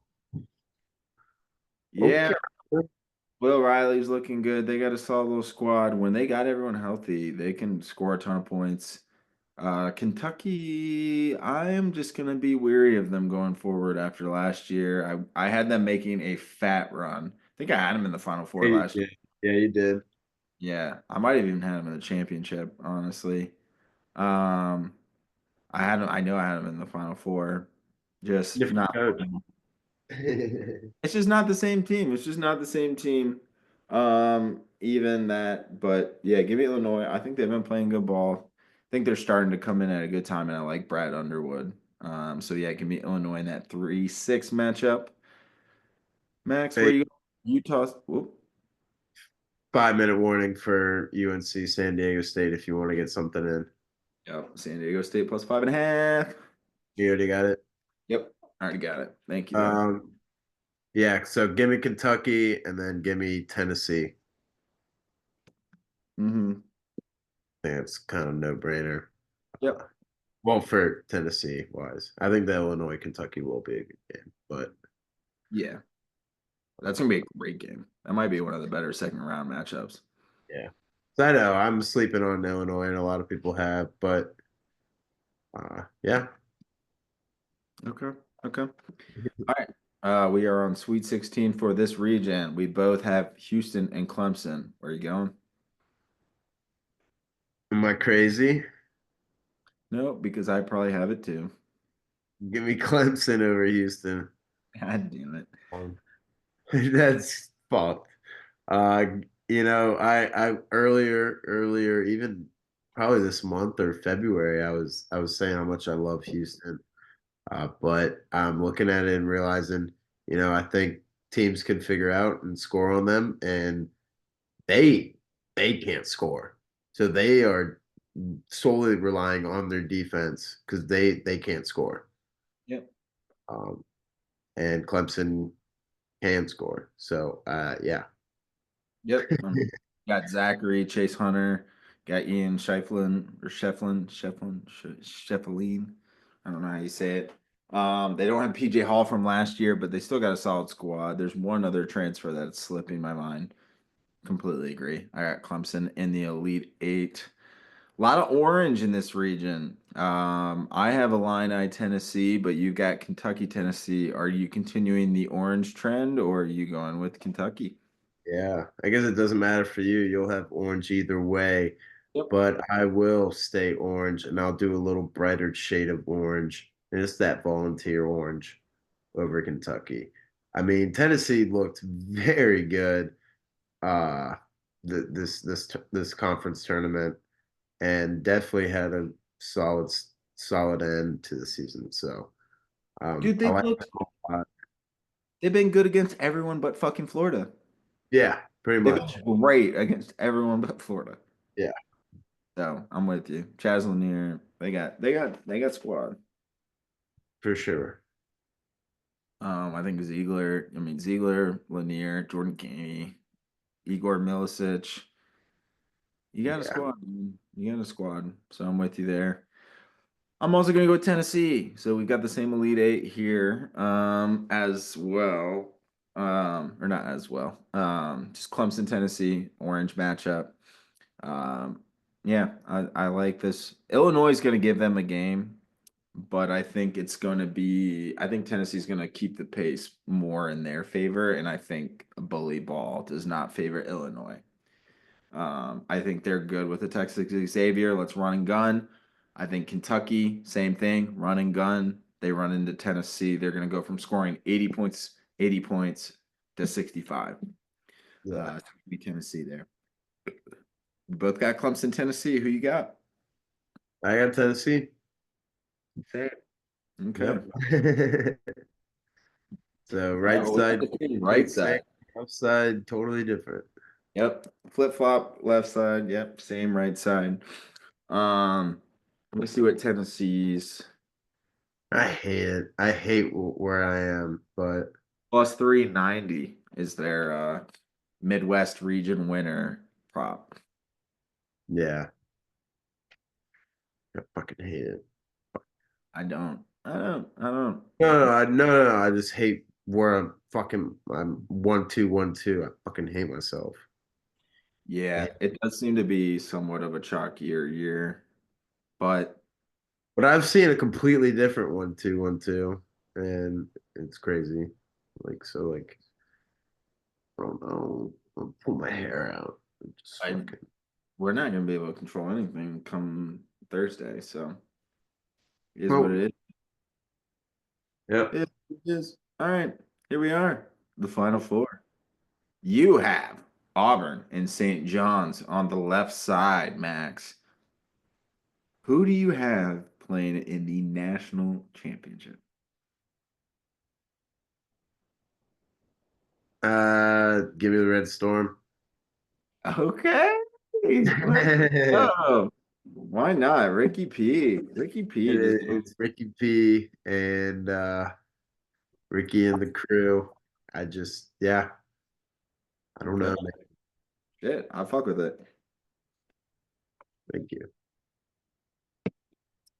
Yeah, Okay. Will Riley's looking good. They got a solid little squad. When they got everyone healthy, they can score a ton of points. Kentucky, I am just gonna be weary of them going forward after last year. I had them making a fat run. I think I had them in the Final Four Yeah, you last year. did. Yeah, you did. Yeah, I might have even had them in the championship, honestly. Um, I had them, I know I had them in the Final Four. Just Different not. coach. It's just not the same team. It's just not the same team. Even that, but yeah, give me Illinois. I think they've been playing good ball. I think they're starting to come in at a good time, and I like Brad Underwood. So yeah, give me Illinois in that 3-6 matchup. Max, where Hey, you? Utah. Whoop. 5 minute warning for UNC San Diego State if you want to get something in. Yep. San Diego State plus 5.5. You already got it. Yep. Already got it. Thank you, though. Um, yeah, so give me Kentucky and then give me Tennessee. Mm-hmm. I think it's kind of no brainer. Yep. Well, for Tennessee wise, I think the Illinois Kentucky will be a good game, but Yeah. That's gonna be a great game. That might be one of the better second round matchups. yeah. So I know I'm sleeping on Illinois, and a lot of people have, but yeah. Okay. Okay. All right. We are on Sweet 16 for this region. We both have Houston and Clemson. Where are you going? Am I crazy? No, because I probably have it too. Give me Clemson over Houston. God damn it. That's fucked. Uh, I earlier, even probably this month or February, I was saying how much I love Houston. But I'm looking at it and realizing, I think teams can figure out and score on them, and they they can't score. So they are solely relying on their defense because they can't score. Yep. Um, and Clemson can score. So yeah. Yep. Got Zachary, Chase Hunter, got Ian Shefflin. I don't know how you say it. They don't have PJ Hall from last year, but they still got a solid squad. There's one other transfer that's slipping my mind. Completely agree. I got Clemson in the Elite Eight. A lot of orange in this region. I have Illini, Tennessee, but you've got Kentucky, Tennessee. Are you continuing the orange trend, or are you going with Kentucky? Yeah, I guess it doesn't matter for you. You'll have orange either way, Yep. but I will stay orange and I'll do a little brighter shade of orange. And it's that volunteer orange over Kentucky. I mean, Tennessee looked very good this conference tournament and definitely had a solid end to the season. So Dude, I they've like looked that a lot. they've been good against everyone but fucking Florida. Yeah, pretty They've much. been great against everyone but Florida. Yeah, So I'm with you. Chaz Lanier, they got squad. for sure. I think Ziegler, Lanier, Jordan Gamey, Igor Milicic. You got a Yeah. squad, man. You got a squad. So I'm with you there. I'm also gonna go with Tennessee. So we've got the same Elite Eight here, as well. Or not as well. Just Clemson, Tennessee, orange matchup. Um, yeah, I like this. Illinois is gonna give them a game, but I think Tennessee's gonna keep the pace more in their favor, and I think bully ball does not favor Illinois. I think they're good with the Texas Xavier. Let's run and gun. I think Kentucky, same thing, run and gun. They run into Tennessee. They're going to go from scoring 80 points to 65. Yeah. So be Tennessee there. We both got Clemson, Tennessee. Who you got? I got Tennessee. Same. Okay. Yep. So right Oh, we got side, the same complete right same. side. Left side, totally different. Yep. Flip flop, left side. Yep. Same right side. Um, let me see what Tennessee's I hate it. I hate where I am, but plus 390 is their Midwest region winner prop. yeah, I fucking hate it. I don't. No. I just hate where I'm 1-2-1-2. I fucking hate myself. Yeah, Yeah. it does seem to be somewhat of a chalkier year, but But I've seen a completely different 1-2-1-2, and it's crazy. Like I don't know. I'll pull my hair out. Just I fucking. we're not gonna be able to control anything come Thursday, so it is what Oh, it is. yep. It is. All right, here we are, the final four. You have Auburn and St. John's on the left side, Max. Who do you have playing in the national championship? Give me the Red Storm. Okay, let's go. Why not? Ricky P. Ricky P. Just It's Ricky P and Ricky and the crew. Yeah, I don't okay. know, man. Shit, I fuck with it. Thank you.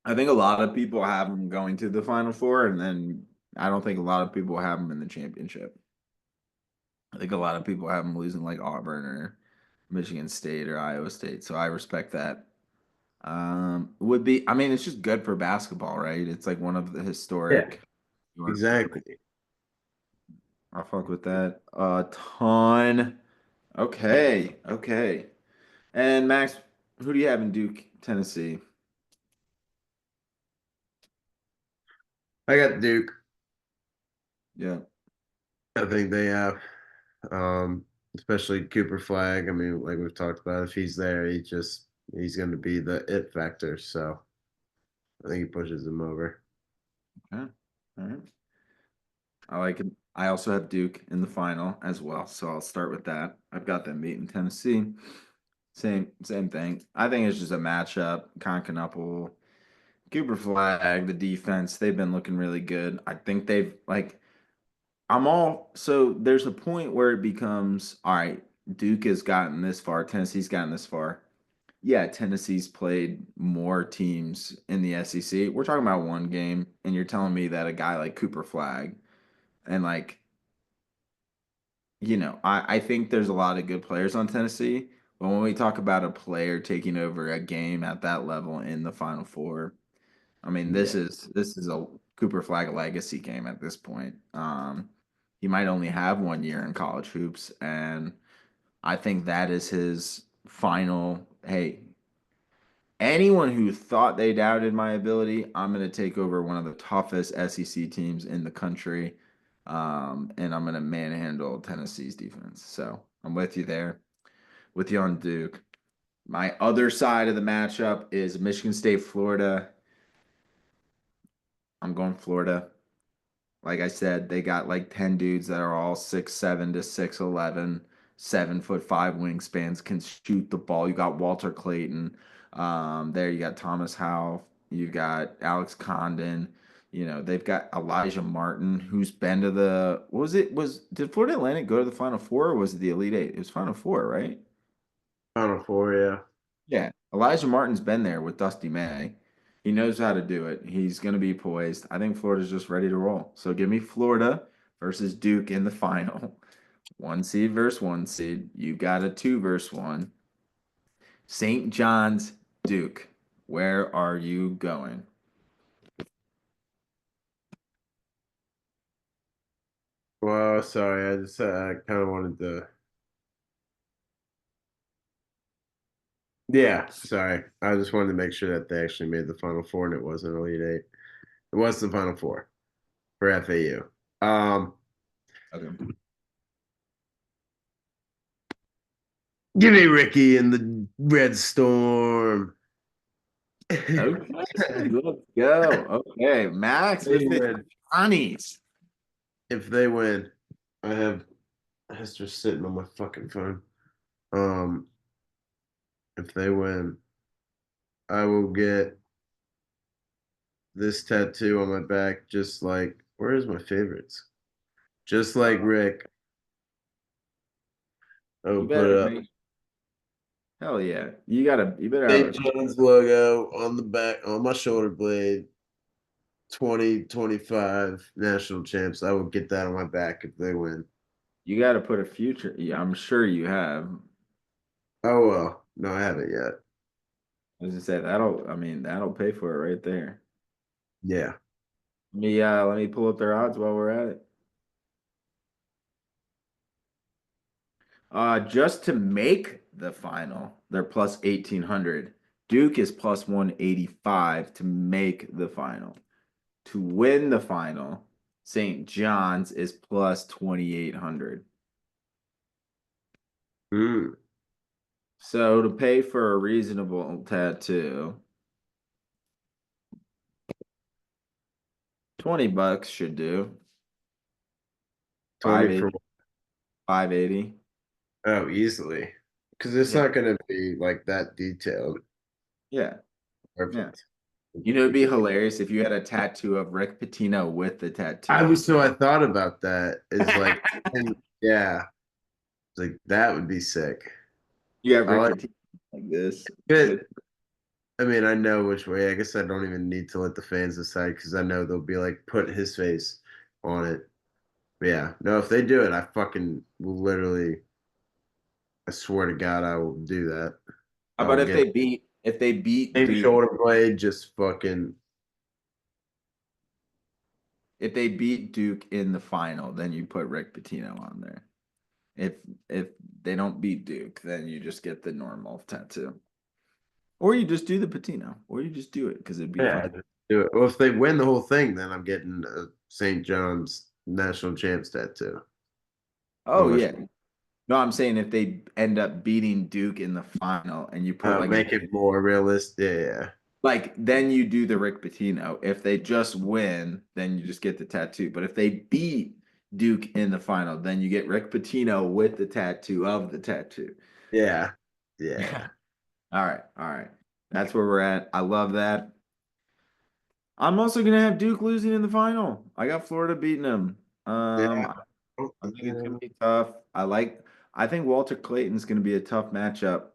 I think a lot of people have them going to the Final Four, and then I don't think a lot of people have them in the championship. I think a lot of people have them losing like Auburn or Michigan State or Iowa State. So I respect that. Would be, I mean, it's just good for basketball, right? It's like one of the Yeah, historic. exactly. I fuck with that a ton. Okay. And Max, who do you have in Duke, Tennessee? I got Duke. Yeah. I think they have, um, especially Cooper Flag. I mean, like we've talked about, if he's there, he's going to be the it factor. So I think he pushes him over. Okay. All right. I like it. I also have Duke in the final as well, so I'll start with that. I've got them beating Tennessee. Same thing. I think it's just a matchup. Concanupple, Cooper Flag, the defense, they've been looking really good. I think they've like I'm all so there's a point where it becomes all right, Duke has gotten this far, Tennessee's gotten this far. Yeah, Tennessee's played more teams in the SEC. We're talking about one game, and you're telling me that a guy like Cooper Flag and like, I think there's a lot of good players on Tennessee, but when we talk about a player taking over a game at that level in the Final Four, I mean, Yeah. this is a Cooper Flag legacy game at this point. He might only have 1 year in college hoops, and I think that is his final. Hey, anyone who thought they doubted my ability, I'm going to take over one of the toughest SEC teams in the country, and I'm going to manhandle Tennessee's defense. So I'm with you there, with you on Duke. My other side of the matchup is Michigan State, Florida. I'm going Florida. Like I said, they got like 10 dudes that are all 6'7" to 6'11", 7'5" wingspans, can shoot the ball. You got Walter Clayton. There you got Thomas Howell. You've got Alex Condon. You know, they've got Elijah Martin, who's been to the what was it? Did Florida Atlantic go to the Final Four or was it the Elite Eight? It was Final Four, right? Final Four, yeah. Yeah. Elijah Martin's been there with Dusty May. He knows how to do it. He's going to be poised. I think Florida's just ready to roll. So give me Florida versus Duke in the final. One seed versus one seed. You got a two versus one. St. John's, Duke. Where are you going? Well, sorry, I just kind of wanted to. Yeah, sorry. I just wanted to make sure that they actually made the Final Four and it wasn't Elite Eight. It was the Final Four for FAU. Okay. Give me Ricky in the Red Storm. Okay. Let's go. Okay. Max They with the win. Johnnies. If they win, I have Hester sitting on my fucking phone. Um, if they win, I will get this tattoo on my back, just like where's my favorites? Just like Rick. I You will put better it up. make hell yeah. You better have St. a John's logo on the back on my shoulder blade. 2025 national champs. I will get that on my back if they win. you got to put a future. Yeah, I'm sure you have. Oh well, no, I haven't yet. As I said, that'll pay for it right there. Yeah. Let me pull up their odds while we're at it. Just to make the final, they're plus 1800. Duke is plus 185 to make the final. To win the final, St. John's is plus 2800. Mm. So to pay for a reasonable tattoo, $20 should do. 20 for 580, 580. oh, easily. Because it's Yeah. not gonna be like that detailed. Yeah. Yeah. Perfect. You know, it'd be hilarious if you had a tattoo of Rick Pitino with the tattoo. I thought about that. Is like and yeah, like that would be sick. You have I Rick like Pitino like this it. with I mean, I know which way. I guess I don't even need to let the fans decide because I know they'll be like, put his face on it. But yeah, no, if they do it, I fucking will literally, I swear to God, I will do that. how I about will get if they beat same Duke shoulder blade, just fucking, if they beat Duke in the final, then you put Rick Pitino on there. If if they don't beat Duke, then you just get the normal tattoo. Or you just do the Patino, or you just do it because it'd be yeah, fun. just do it. Well, if they win the whole thing, then I'm getting a St. John's national champs tattoo Oh on my yeah. No, I'm saying if they end up beating Duke in the final and you put make it more realistic. Yeah, like then you do the Rick Pitino. If they just win, then you just get the tattoo. But if they beat Duke in the final, then you get Rick Pitino with the tattoo of the tattoo. yeah, yeah, Yeah. yeah. All right. All right. That's where we're at. I love that. I'm also gonna have Duke losing in the final. I got Florida beating them. Yeah. I think it's gonna be tough. I think Walter Clayton's gonna be a tough matchup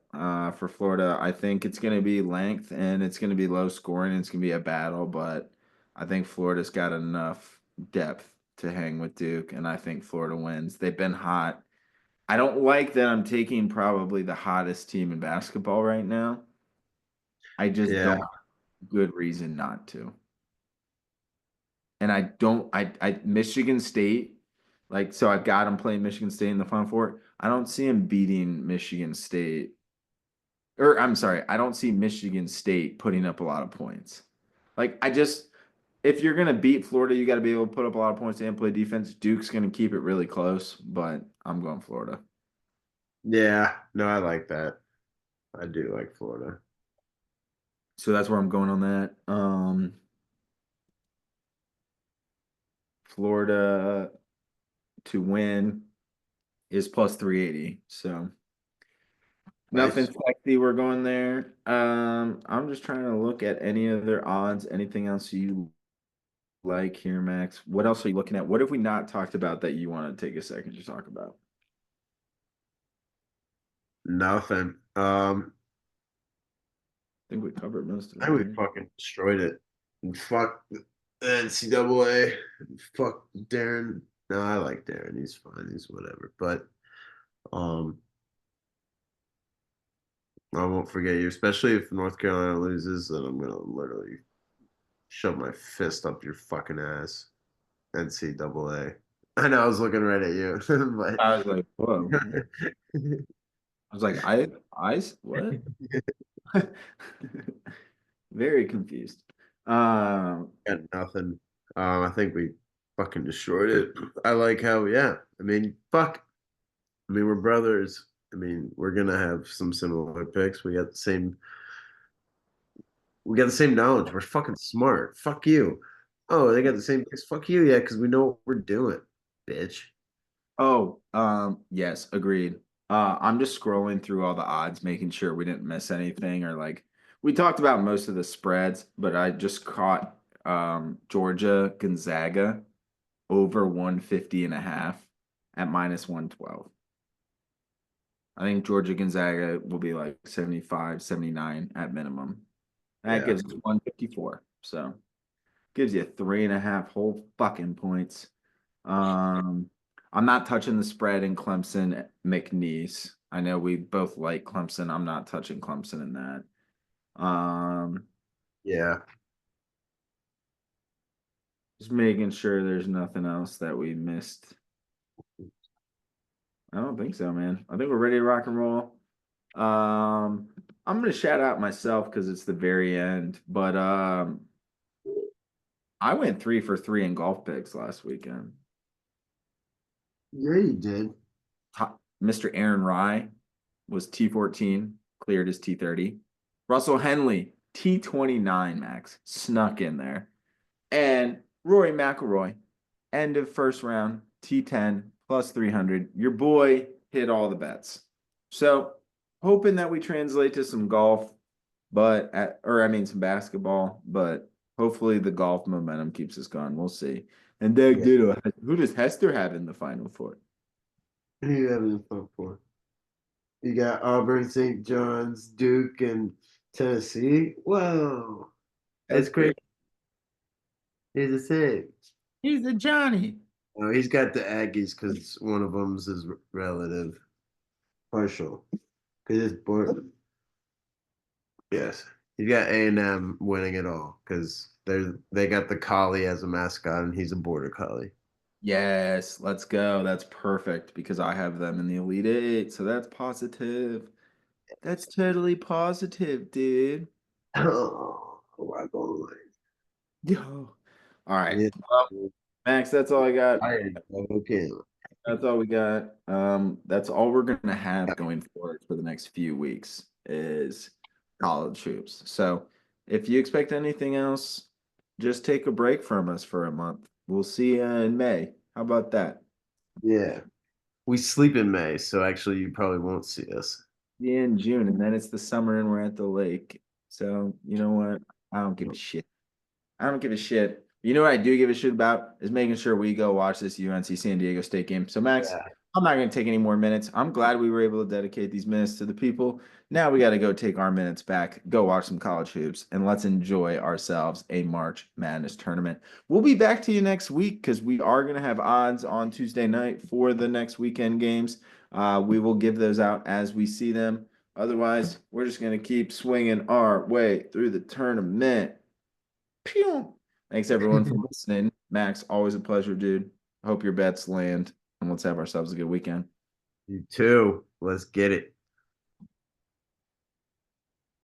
for Florida. I think it's gonna be length and it's gonna be low scoring and it's gonna be a battle, but I think Florida's got enough depth to hang with Duke, and I think Florida wins. They've been hot. I don't like that I'm taking probably the hottest team in basketball right now. I just Yeah. don't have a good reason not to. And I don't I Michigan State Like, so I've got him playing Michigan State in the Final Four. I don't see him beating Michigan State. Or I'm sorry, I don't see Michigan State putting up a lot of points. Like, if you're gonna beat Florida, you got to be able to put up a lot of points and play defense. Duke's gonna keep it really close, but I'm going Florida. Yeah, no, I like that. I do like Florida. So that's where I'm going on that. Florida to win is plus 380. So nothing Nice. sexy. We're going there. I'm just trying to look at any other odds. Anything else you like here, Max? What else are you looking at? What have we not talked about that you want to take a second to talk about? Nothing. I think we covered most of I it, would right? fucking destroyed it. And fuck the NCAA. Fuck Darren. No, I like Darren. He's fine. He's whatever. But um, I won't forget you, especially if North Carolina loses. Then I'm gonna literally shove my fist up your fucking ass. NCAA. I know I was looking right at you, I was like, whoa. but I was like, what? Very confused. Um, got nothing. I think we fucking destroyed it. I like how, yeah. I mean, fuck. I mean, we're brothers. I mean, we're gonna have some similar picks. We got the same knowledge. We're fucking smart. Fuck you. Oh, they got the same picks. Fuck you, yeah, because we know what we're doing, bitch. oh, yes, agreed. I'm just scrolling through all the odds, making sure we didn't miss anything or like we talked about most of the spreads, but I just caught Georgia Gonzaga over 150.5 at minus 112. I think Georgia Gonzaga will be like 75, 79 at minimum. That Yeah. gives us 154. So gives you 3.5 whole fucking points. Um, I'm not touching the spread in Clemson McNeese. I know we both like Clemson. I'm not touching Clemson in that. Um, Yeah. just making sure there's nothing else that we missed. I don't think so, man. I think we're ready to rock and roll. I'm gonna shout out myself because it's the very end, but I went 3 for 3 in golf picks last weekend. Yeah, you did. Mr. Aaron Rye was T14, cleared his T30. Russell Henley, T29 max, snuck in there. And Rory McIlroy, end of first round, T10 plus 300. Your boy hit all the bets. So, hoping that we translate to some golf, some basketball, but hopefully the golf momentum keeps us going. We'll see. And Doug Yeah. Ditto, who does Hester have in the final four? Who you having fun for? You got Auburn, St. John's, Duke, and Tennessee. Whoa, that's Hester. crazy. He's the same. He's a Johnny. Oh, he's got the Aggies because one of them's his relative, partial. Because it's born. Yes, he got A&M winning it all because they got the collie as a mascot and he's a border collie. Yes, let's go. That's perfect because I have them in the Elite Eight. So that's positive. That's totally positive, dude. Oh, my God. Yo. All right. Yeah. Well, Max, that's all I got. Okay. That's all we got. That's all we're gonna have going forward for the next few weeks is college hoops. So if you expect anything else, just take a break from us for a month. We'll see you in May. How about that? Yeah. We sleep in May, so actually you probably won't see us. Yeah, in June, and then it's the summer and we're at the lake. So you know what? I don't give a shit. I don't give a shit. You know what I do give a shit about is making sure we go watch this UNC San Diego State game. So Max, Yeah. I'm not going to take any more minutes. I'm glad we were able to dedicate these minutes to the people. Now we got to go take our minutes back, go watch some college hoops, and let's enjoy ourselves a March Madness tournament. We'll be back to you next week because we are going to have odds on Tuesday night for the next weekend games. We will give those out as we see them. Otherwise, we're just going to keep swinging our way through the tournament. Pew! Thanks everyone for listening. Max, always a pleasure, dude. I hope your bets land. and let's have ourselves a good weekend. You too. Let's get it.